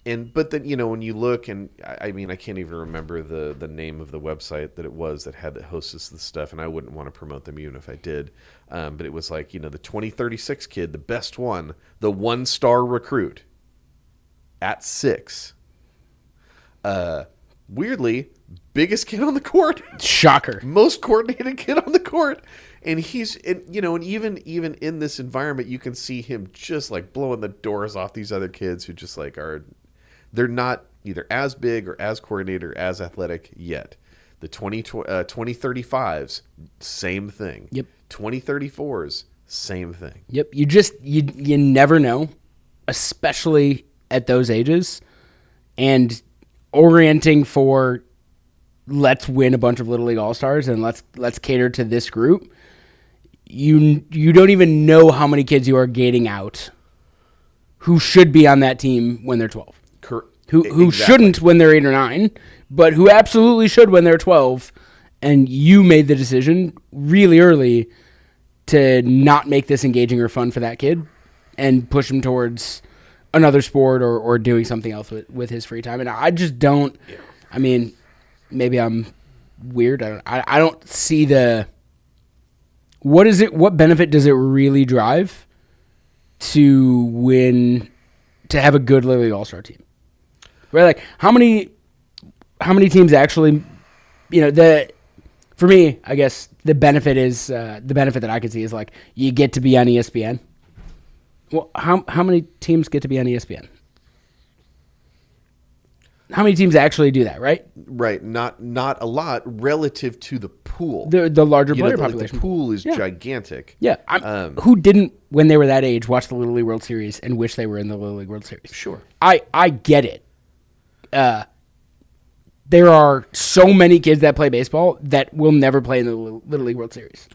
[SPEAKER 1] But then, when you look, and I mean, I can't even remember the name of the website that it was that hosts this stuff, and I wouldn't want to promote them even if I did. But it was like, the 2036 kid, the best one, the 1-star recruit at 6. Weirdly, biggest kid on the court.
[SPEAKER 2] Shocker.
[SPEAKER 1] Most coordinated kid on the court. And he's, and even in this environment, you can see him just like blowing the doors off these other kids who just like they're not either as big or as coordinated or as athletic yet. The 2035s, same thing.
[SPEAKER 2] Yep.
[SPEAKER 1] 2034s, same thing.
[SPEAKER 2] Yep. You never know, especially at those ages, and orienting for let's win a bunch of Little League All-Stars and let's cater to this group. You don't even know how many kids you are gating out who should be on that team when they're 12. Who
[SPEAKER 1] Exactly.
[SPEAKER 2] shouldn't when they're 8 or 9, but who absolutely should when they're 12. And you made the decision really early to not make this engaging or fun for that kid and push him towards another sport or doing something else with his free time. And I just don't. I mean, maybe I'm weird. I don't see the. What is it? What benefit does it really drive to win? To have a good Little League All-Star team, right? Like how many teams actually? For me, I guess the benefit that I could see is like you get to be on ESPN. Well, how many teams get to be on ESPN? How many teams actually do that, right?
[SPEAKER 1] Right, not a lot relative to the pool.
[SPEAKER 2] The larger player population.
[SPEAKER 1] The pool is gigantic.
[SPEAKER 2] Yeah, who didn't, when they were that age, watch the Little League World Series and wish they were in the Little League World Series?
[SPEAKER 1] Sure.
[SPEAKER 2] I get it. There are so many kids that play baseball that will never play in the Little League World Series.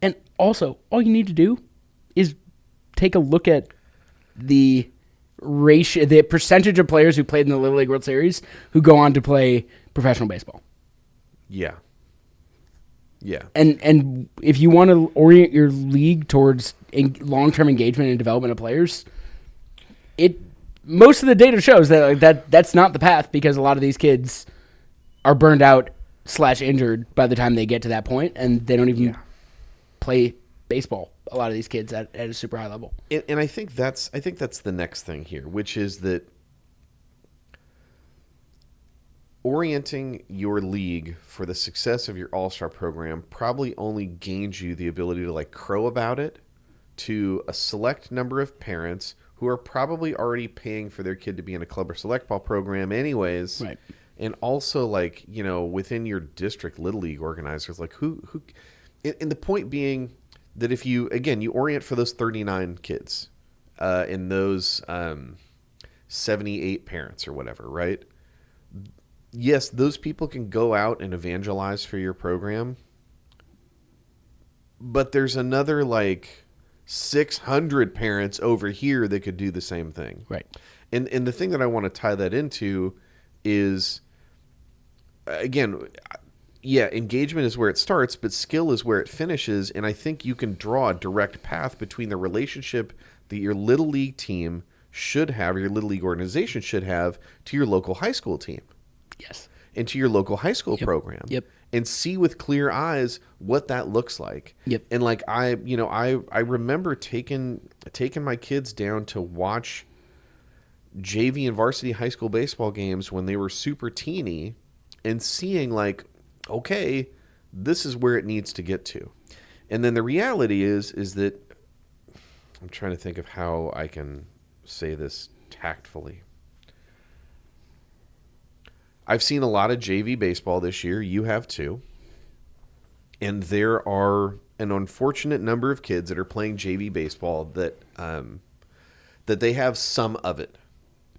[SPEAKER 2] And also, all you need to do is take a look at the ratio, the percentage of players who played in the Little League World Series who go on to play professional baseball.
[SPEAKER 1] Yeah. Yeah.
[SPEAKER 2] And if you want to orient your league towards long-term engagement and development of players, most of the data shows that that's not the path because a lot of these kids are burned out / injured by the time they get to that point, and they don't even play baseball. A lot of these kids at a super high level.
[SPEAKER 1] And I think that's the next thing here, which is that orienting your league for the success of your All-Star program probably only gains you the ability to like crow about it to a select number of parents who are probably already paying for their kid to be in a club or select ball program anyways.
[SPEAKER 2] Right.
[SPEAKER 1] And also like, within your district Little League organizers, like who and the point being that if you orient for those 39 kids and those 78 parents or whatever, right? Yes, those people can go out and evangelize for your program, but there's another like 600 parents over here that could do the same thing.
[SPEAKER 2] Right.
[SPEAKER 1] And the thing that I want to tie that into is, again, engagement is where it starts, but skill is where it finishes. And I think you can draw a direct path between the relationship that your Little League team should have, or your Little League organization should have, to your local high school team.
[SPEAKER 2] Yes.
[SPEAKER 1] And to your local high school program.
[SPEAKER 2] Yep.
[SPEAKER 1] And see with clear eyes what that looks like.
[SPEAKER 2] Yep.
[SPEAKER 1] And like I remember taking my kids down to watch JV and varsity high school baseball games when they were super teeny and seeing like, okay, this is where it needs to get to. And then the reality is that I'm trying to think of how I can say this tactfully. I've seen a lot of JV baseball this year. You have too. And there are an unfortunate number of kids that are playing JV baseball that that they have some of it.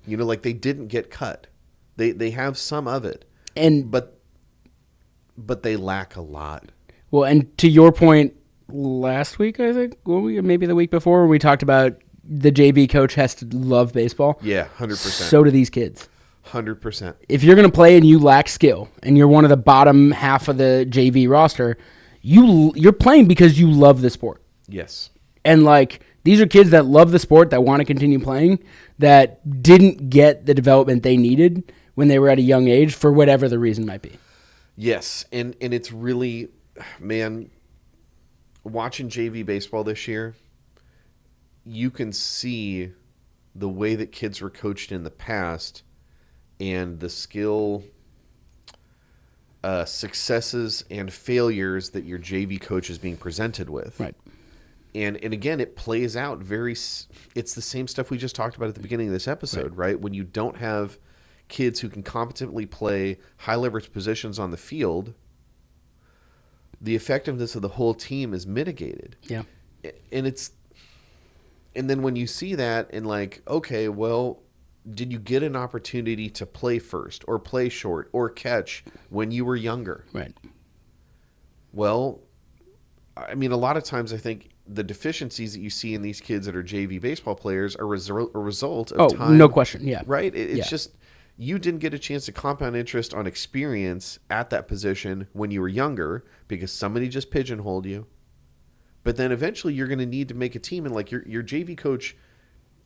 [SPEAKER 1] You know, like they didn't get cut. They have some of it.
[SPEAKER 2] And
[SPEAKER 1] but they lack a lot.
[SPEAKER 2] well, and to your point, last week I think, maybe the week before, we talked about the JV coach has to love baseball.
[SPEAKER 1] Yeah, 100%.
[SPEAKER 2] So do these kids.
[SPEAKER 1] 100%.
[SPEAKER 2] If you're going to play and you lack skill, and you're one of the bottom half of the JV roster, you're playing because you love the sport.
[SPEAKER 1] Yes.
[SPEAKER 2] And like these are kids that love the sport, that want to continue playing, that didn't get the development they needed when they were at a young age for whatever the reason might be.
[SPEAKER 1] Yes, and it's really, man, watching JV baseball this year, you can see the way that kids were coached in the past and the skill successes and failures that your JV coach is being presented with.
[SPEAKER 2] Right.
[SPEAKER 1] And again, it plays out it's the same stuff we just talked about at the beginning of this episode, right? When you don't have kids who can competently play high leverage positions on the field, the effectiveness of the whole team is mitigated.
[SPEAKER 2] Yeah.
[SPEAKER 1] And then when you see that and like, okay, well, did you get an opportunity to play first or play short or catch when you were younger?
[SPEAKER 2] Right.
[SPEAKER 1] Well, I mean, a lot of times I think the deficiencies that you see in these kids that are JV baseball players are a result of time.
[SPEAKER 2] No question. Yeah.
[SPEAKER 1] Right? It's just you didn't get a chance to compound interest on experience at that position when you were younger because somebody just pigeonholed you. But then eventually you're going to need to make a team, and like your JV coach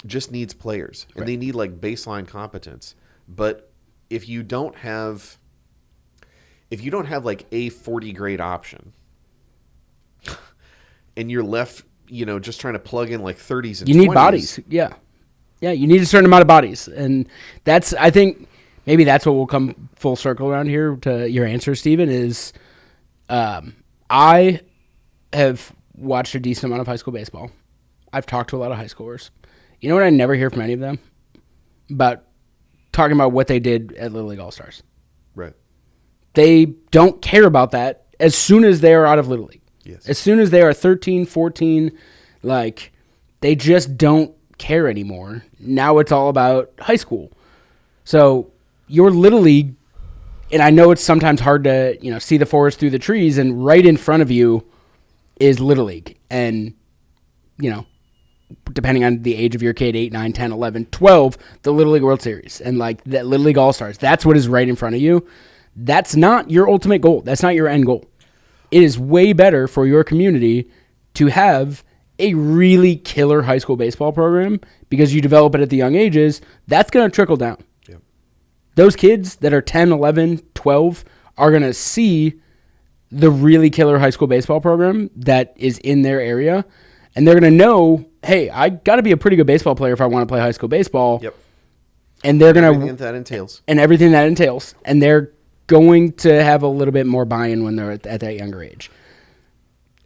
[SPEAKER 1] just needs players, and they need like baseline competence. But if you don't have like a 40 grade option and you're left, just trying to plug in like 30s and 20s.
[SPEAKER 2] You need bodies. Yeah. Yeah, you need a certain amount of bodies. And I think maybe that's what will come full circle around here to your answer, Steven, is I have watched a decent amount of high school baseball. I've talked to a lot of high schoolers. You know what I never hear from any of them? About talking about what they did at Little League All-Stars.
[SPEAKER 1] Right.
[SPEAKER 2] They don't care about that as soon as they are out of Little League.
[SPEAKER 1] Yes.
[SPEAKER 2] As soon as they are 13, 14, like, they just don't care anymore. Now it's all about high school. So your Little League, and I know it's sometimes hard to, see the forest through the trees, and right in front of you is Little League. And, depending on the age of your kid, 8, 9, 10, 11, 12, the Little League World Series and like that Little League All-Stars. That's what is right in front of you. That's not your ultimate goal. That's not your end goal. It is way better for your community to have a really killer high school baseball program because you develop it at the young ages. That's going to trickle down.
[SPEAKER 1] Yep.
[SPEAKER 2] Those kids that are 10, 11, 12 are going to see the really killer high school baseball program that is in their area, and they're going to know, hey, I got to be a pretty good baseball player if I want to play high school baseball.
[SPEAKER 1] Yep.
[SPEAKER 2] And they're going to
[SPEAKER 1] everything that entails.
[SPEAKER 2] And everything that entails. And they're going to have a little bit more buy-in when they're at that younger age.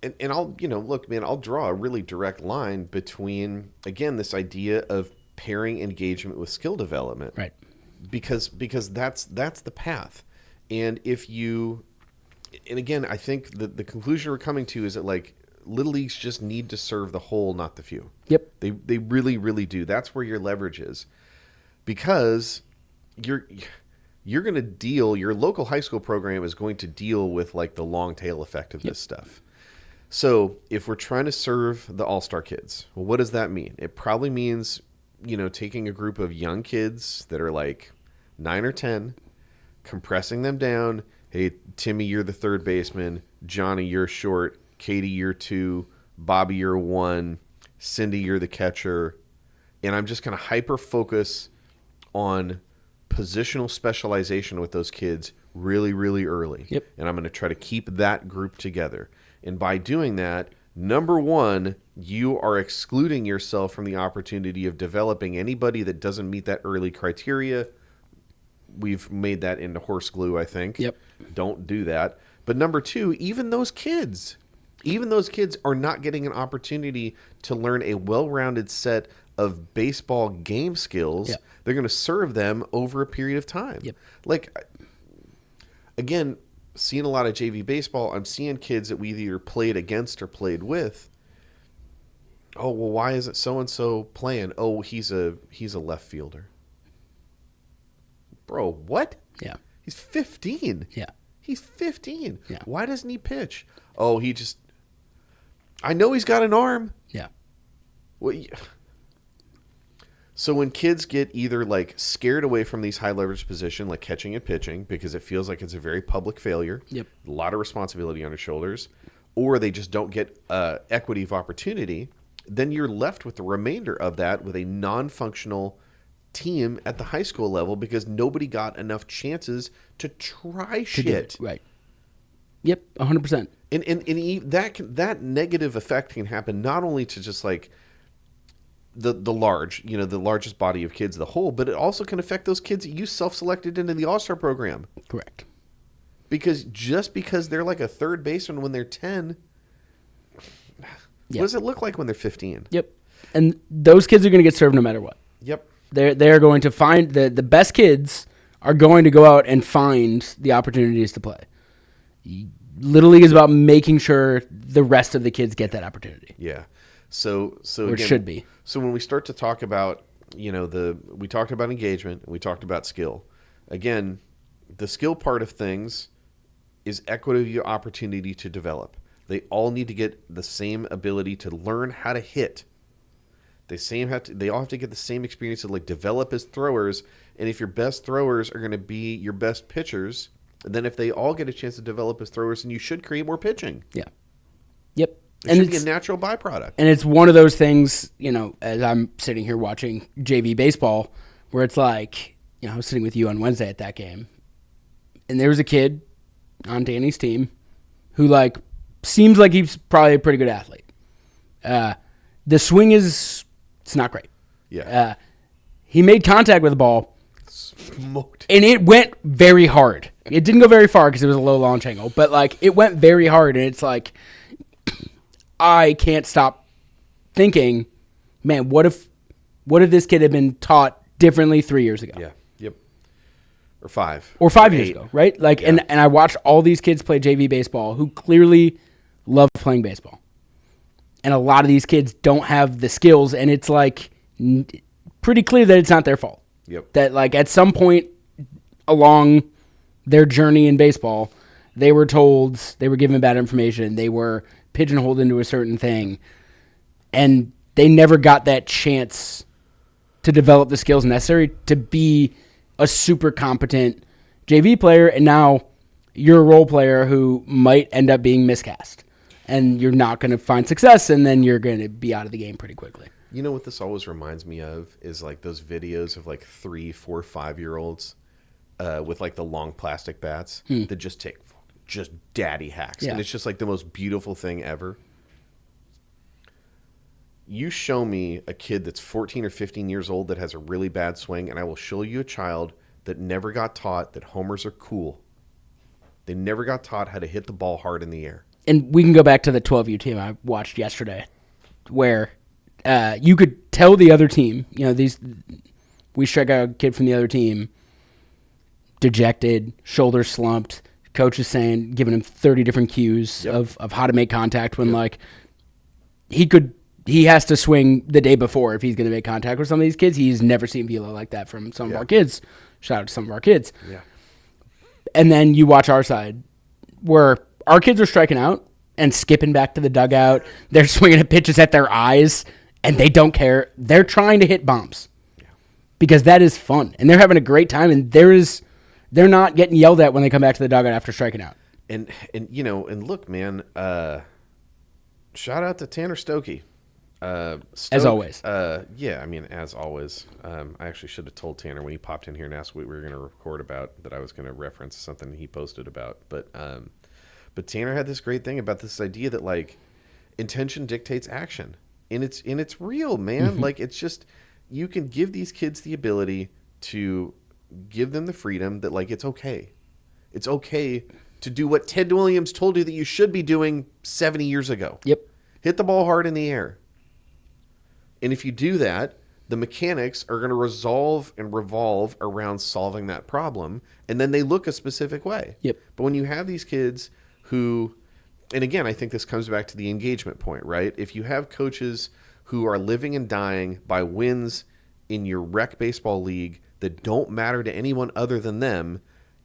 [SPEAKER 1] And I'll, look, man, I'll draw a really direct line between, again, this idea of pairing engagement with skill development.
[SPEAKER 2] Right.
[SPEAKER 1] Because that's the path. And again, I think the conclusion we're coming to is that like Little Leagues just need to serve the whole, not the few.
[SPEAKER 2] Yep.
[SPEAKER 1] They really, really do. That's where your leverage is. Because you're going to deal, your local high school program is going to deal with like the long tail effect of this stuff. So if we're trying to serve the all-star kids, well, what does that mean? It probably means, taking a group of young kids that are like 9 or 10, compressing them down. Hey, Timmy, you're the third baseman. Johnny, you're short. Katie, you're 2. Bobby, you're 1. Cindy, you're the catcher. And I'm just going to hyper-focus on positional specialization with those kids really, really early.
[SPEAKER 2] Yep.
[SPEAKER 1] And I'm going to try to keep that group together. And by doing that, number one, you are excluding yourself from the opportunity of developing anybody that doesn't meet that early criteria. We've made that into horse glue, I think.
[SPEAKER 2] Yep.
[SPEAKER 1] Don't do that. But number two, even those kids are not getting an opportunity to learn a well-rounded set of baseball game skills. Yep. They're going to serve them over a period of time.
[SPEAKER 2] Yep.
[SPEAKER 1] Like, again, seeing a lot of JV baseball, I'm seeing kids that we either played against or played with. Oh, well, why isn't so and so playing? Oh, he's a left fielder. Bro, what?
[SPEAKER 2] Yeah.
[SPEAKER 1] He's 15.
[SPEAKER 2] Yeah.
[SPEAKER 1] He's 15.
[SPEAKER 2] Yeah.
[SPEAKER 1] Why doesn't he pitch? Oh, I know he's got an arm.
[SPEAKER 2] Yeah.
[SPEAKER 1] Well, so when kids get either like scared away from these high leverage position, like catching and pitching, because it feels like it's a very public failure,
[SPEAKER 2] Yep.
[SPEAKER 1] a lot of responsibility on their shoulders, or they just don't get equity of opportunity, then you're left with the remainder of that with a non-functional team at the high school level because nobody got enough chances to try shit.
[SPEAKER 2] Right. Yep. 100%.
[SPEAKER 1] And that negative effect can happen not only to just like the largest body of kids, the whole, but it also can affect those kids that you self-selected into the All-Star program.
[SPEAKER 2] Correct.
[SPEAKER 1] Because they're like a third baseman when they're 10, what does it look like when they're 15?
[SPEAKER 2] Yep. And those kids are going to get served no matter what.
[SPEAKER 1] Yep.
[SPEAKER 2] They're going to find the best kids are going to go out and find the opportunities to play. Little League is about making sure the rest of the kids get that opportunity.
[SPEAKER 1] Yeah. So
[SPEAKER 2] or
[SPEAKER 1] again,
[SPEAKER 2] it should be.
[SPEAKER 1] So when we start to talk about, we talked about engagement and we talked about skill. Again, the skill part of things is equity opportunity to develop. They all need to get the same ability to learn how to hit. They all have to get the same experience to like develop as throwers. And if your best throwers are going to be your best pitchers, then if they all get a chance to develop as throwers, then you should create more pitching.
[SPEAKER 2] Yeah. Yep.
[SPEAKER 1] It should be a natural byproduct.
[SPEAKER 2] And it's one of those things, as I'm sitting here watching JV baseball, where it's like, I was sitting with you on Wednesday at that game, and there was a kid on Danny's team who, like, seems like he's probably a pretty good athlete. The swing it's not great.
[SPEAKER 1] Yeah.
[SPEAKER 2] He made contact with the ball.
[SPEAKER 1] Smoked.
[SPEAKER 2] And it went very hard. It didn't go very far because it was a low launch angle, but, like, it went very hard, and it's like, I can't stop thinking, man, what if this kid had been taught differently 3 years ago?
[SPEAKER 1] Yeah. Yep. Or 5.
[SPEAKER 2] Or 5 years ago, right? Like, yeah. And I watched all these kids play JV baseball who clearly love playing baseball. And a lot of these kids don't have the skills, and it's, like, pretty clear that it's not their fault.
[SPEAKER 1] Yep.
[SPEAKER 2] That, like, at some point along their journey in baseball, they were told, they were given bad information, they were pigeonholed into a certain thing, and they never got that chance to develop the skills necessary to be a super competent JV player, and now you're a role player who might end up being miscast, and you're not going to find success, and then you're going to be out of the game pretty quickly.
[SPEAKER 1] You know what this always reminds me of is like those videos of like 3, 4, 5-year-olds with like the long plastic bats that just take just daddy hacks.
[SPEAKER 2] Yeah.
[SPEAKER 1] And it's just like the most beautiful thing ever. You show me a kid that's 14 or 15 years old that has a really bad swing, and I will show you a child that never got taught that homers are cool. They never got taught how to hit the ball hard in the air.
[SPEAKER 2] And we can go back to the 12U team I watched yesterday, where you could tell the other team, we strike out a kid from the other team, dejected, shoulders slumped, coach is saying, giving him 30 different cues of how to make contact when like he has to swing the day before if he's going to make contact with some of these kids. He's never seen velo like that from some of our kids. Shout out to some of our kids.
[SPEAKER 1] Yeah.
[SPEAKER 2] And then you watch our side where our kids are striking out and skipping back to the dugout. They're swinging at pitches at their eyes and they don't care. They're trying to hit bombs because that is fun and they're having a great time, and they're not getting yelled at when they come back to the dugout after striking out.
[SPEAKER 1] And look, man, shout out to Tanner Stokey.
[SPEAKER 2] As always.
[SPEAKER 1] As always. I actually should have told Tanner when he popped in here and asked what we were going to record about that I was going to reference something he posted about. But Tanner had this great thing about this idea that like intention dictates action. And it's real, man. Mm-hmm. Like it's just, you can give these kids the ability to give them the freedom that like it's okay. It's okay to do what Ted Williams told you that you should be doing 70 years ago.
[SPEAKER 2] Yep.
[SPEAKER 1] Hit the ball hard in the air. And if you do that, the mechanics are going to resolve and revolve around solving that problem, and then they look a specific way.
[SPEAKER 2] Yep.
[SPEAKER 1] But when you have these kids who, and again, I think this comes back to the engagement point, right? If you have coaches who are living and dying by wins in your rec baseball league that don't matter to anyone other than them,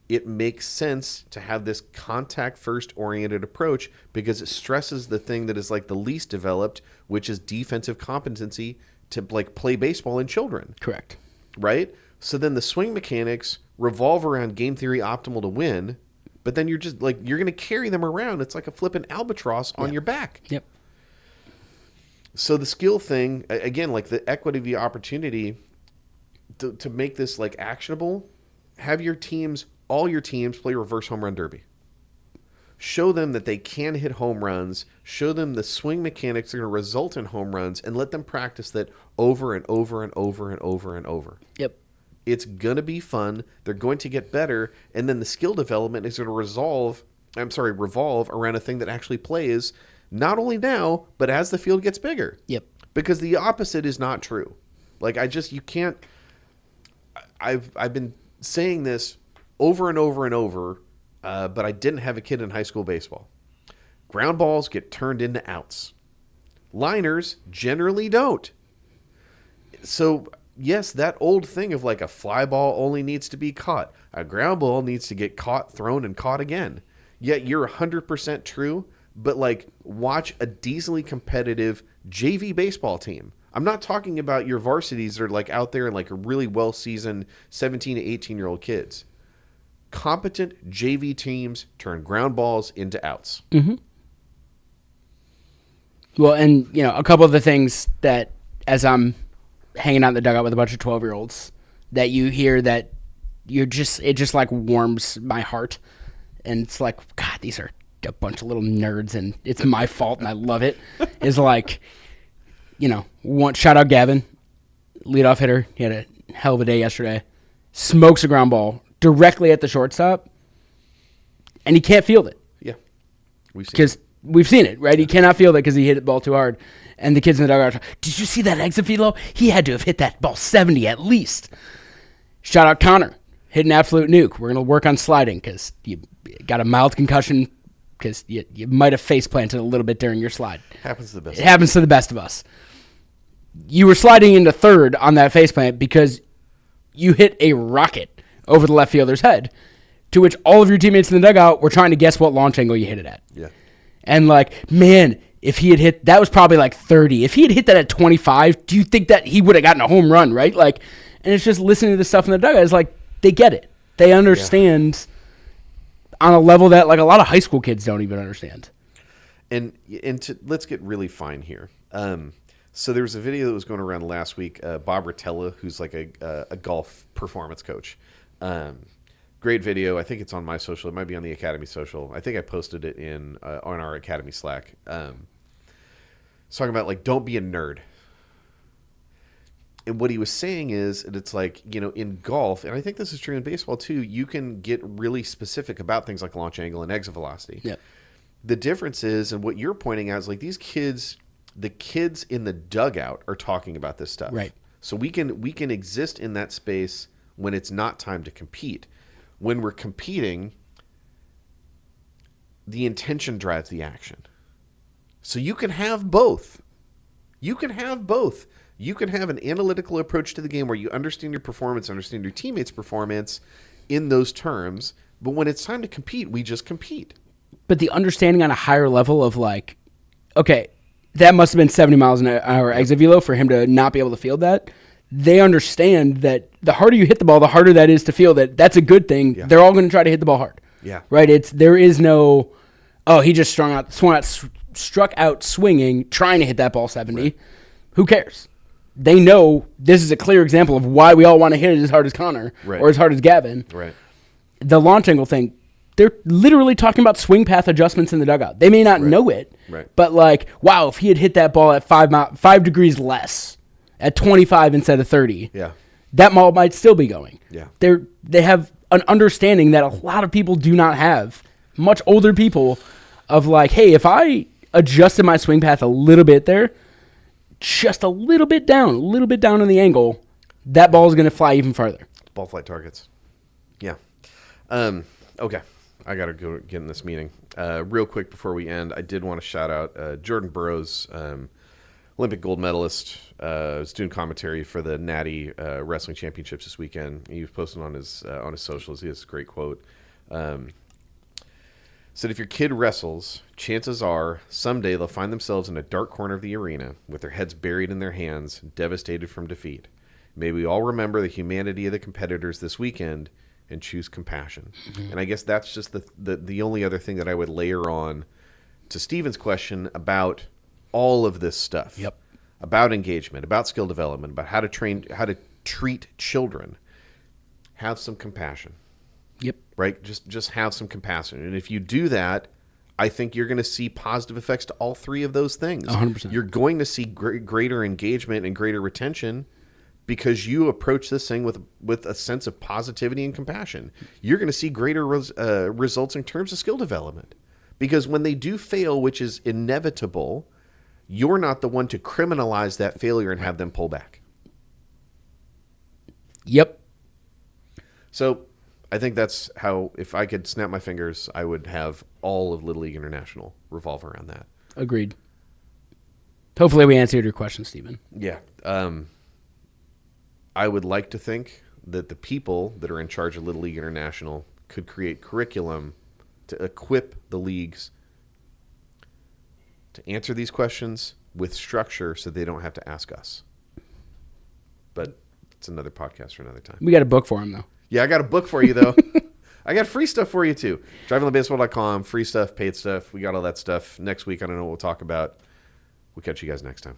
[SPEAKER 1] it makes sense to have this contact first oriented approach because it stresses the thing that is like the least developed, which is defensive competency to like play baseball in children.
[SPEAKER 2] Correct.
[SPEAKER 1] Right? So then the swing mechanics revolve around game theory optimal to win, but then you're just like, you're going to carry them around. It's like a flipping albatross on your back.
[SPEAKER 2] Yep.
[SPEAKER 1] So the skill thing, again, like the equity of the opportunity to make this like actionable, have your teams, all your teams play reverse home run derby. Show them that they can hit home runs. Show them the swing mechanics are going to result in home runs, and let them practice that over and over and over and over and over.
[SPEAKER 2] Yep.
[SPEAKER 1] It's going to be fun. They're going to get better, and then the skill development is going to revolve around a thing that actually plays not only now, but as the field gets bigger.
[SPEAKER 2] Yep.
[SPEAKER 1] Because the opposite is not true. Like you can't. I've been saying this over and over and over. But I didn't have a kid in high school baseball. Ground balls get turned into outs. Liners generally don't. So, yes, that old thing of like a fly ball only needs to be caught. A ground ball needs to get caught, thrown, and caught again. Yet you're 100% true, but like watch a decently competitive JV baseball team. I'm not talking about your varsities that are like out there and like a really well-seasoned 17 to 18-year-old kids. Competent JV teams turn ground balls into outs.
[SPEAKER 2] Mm-hmm. Well, and, a couple of the things that as I'm hanging out in the dugout with a bunch of 12-year-olds that you hear that it just like warms my heart. And it's like, God, these are a bunch of little nerds and it's my fault and I love it. Is like, shout out Gavin, leadoff hitter. He had a hell of a day yesterday. Smokes a ground ball directly at the shortstop, and he can't field it.
[SPEAKER 1] Yeah,
[SPEAKER 2] we've seen it, right? Yeah. He cannot field it because he hit the ball too hard. And the kids in the dugout are, did you see that exit velo? He had to have hit that ball 70 at least. Shout out Connor, hit an absolute nuke. We're going to work on sliding because you got a mild concussion because you might have face planted a little bit during your slide.
[SPEAKER 1] Happens to the best.
[SPEAKER 2] It happens to the best of us. You were sliding into third on that face plant because you hit a rocket over the left fielder's head, to which all of your teammates in the dugout were trying to guess what launch angle you hit it at.
[SPEAKER 1] Yeah.
[SPEAKER 2] And like, man, if he had hit, that was probably like 30. If he had hit that at 25, do you think that he would have gotten a home run, right? Like, and it's just listening to the stuff in the dugout. It's like, they get it. They understand on a level that like a lot of high school kids don't even understand.
[SPEAKER 1] And let's get really fine here. So there was a video that was going around last week. Bob Rotella, who's like a golf performance coach. Great video. I think it's on my social. It might be on the Academy social. I think I posted it on our Academy Slack. It's talking about like, don't be a nerd. And what he was saying is, that it's like, in golf, and I think this is true in baseball too, you can get really specific about things like launch angle and exit velocity.
[SPEAKER 2] Yep.
[SPEAKER 1] The difference is, and what you're pointing out is like these kids, the kids in the dugout are talking about this stuff.
[SPEAKER 2] Right.
[SPEAKER 1] So we can exist in that space when it's not time to compete. When we're competing, the intention drives the action. So you can have both. You can have an analytical approach to the game where you understand your performance, understand your teammates' performance in those terms. But when it's time to compete, we just compete.
[SPEAKER 2] But the understanding on a higher level of like, okay, that must have been 70 miles an hour exit velo for him to not be able to field that. They understand that the harder you hit the ball, the harder that is to field it. That's a good thing. Yeah. They're all going to try to hit the ball hard.
[SPEAKER 1] Yeah.
[SPEAKER 2] Right? There is no, he just struck out swinging, trying to hit that ball 70. Right. Who cares? They know this is a clear example of why we all want to hit it as hard as Connor or as hard as Gavin.
[SPEAKER 1] Right.
[SPEAKER 2] The launch angle thing, they're literally talking about swing path adjustments in the dugout. They may not know it, but like, wow, if he had hit that ball at 5 degrees less, at 25 instead of 30, that ball might still be going.
[SPEAKER 1] Yeah.
[SPEAKER 2] They have an understanding that a lot of people do not have, much older people, of like, hey, if I adjusted my swing path a little bit there, just a little bit down on the angle, that ball is going to fly even farther.
[SPEAKER 1] Ball flight targets. Yeah. Okay. I got to go get in this meeting. Real quick before we end, I did want to shout out Jordan Burroughs, Olympic gold medalist, was doing commentary for the Natty Wrestling Championships this weekend. He was posting on his socials. He has a great quote. Said, if your kid wrestles, chances are someday they'll find themselves in a dark corner of the arena with their heads buried in their hands, devastated from defeat. May we all remember the humanity of the competitors this weekend and choose compassion. Mm-hmm. And I guess that's just the only other thing that I would layer on to Steven's question about all of this stuff.
[SPEAKER 2] Yep.
[SPEAKER 1] About engagement, about skill development, about how to treat children. Have some compassion.
[SPEAKER 2] Yep.
[SPEAKER 1] Right? Just have some compassion. And if you do that, I think you're going to see positive effects to all three of those things.
[SPEAKER 2] 100%.
[SPEAKER 1] You're going to see greater engagement and greater retention because you approach this thing with a sense of positivity and compassion. You're going to see greater results in terms of skill development. Because when they do fail, which is inevitable, you're not the one to criminalize that failure and have them pull back.
[SPEAKER 2] Yep.
[SPEAKER 1] So I think that's how, if I could snap my fingers, I would have all of Little League International revolve around that.
[SPEAKER 2] Agreed. Hopefully we answered your question, Stephen.
[SPEAKER 1] Yeah. I would like to think that the people that are in charge of Little League International could create curriculum to equip the leagues to answer these questions with structure so they don't have to ask us. But it's another podcast for another time.
[SPEAKER 2] We got a book for him, though.
[SPEAKER 1] Yeah, I got a book for you, though. I got free stuff for you, too. DriveLineBaseball.com, free stuff, paid stuff. We got all that stuff. Next week, I don't know what we'll talk about. We'll catch you guys next time.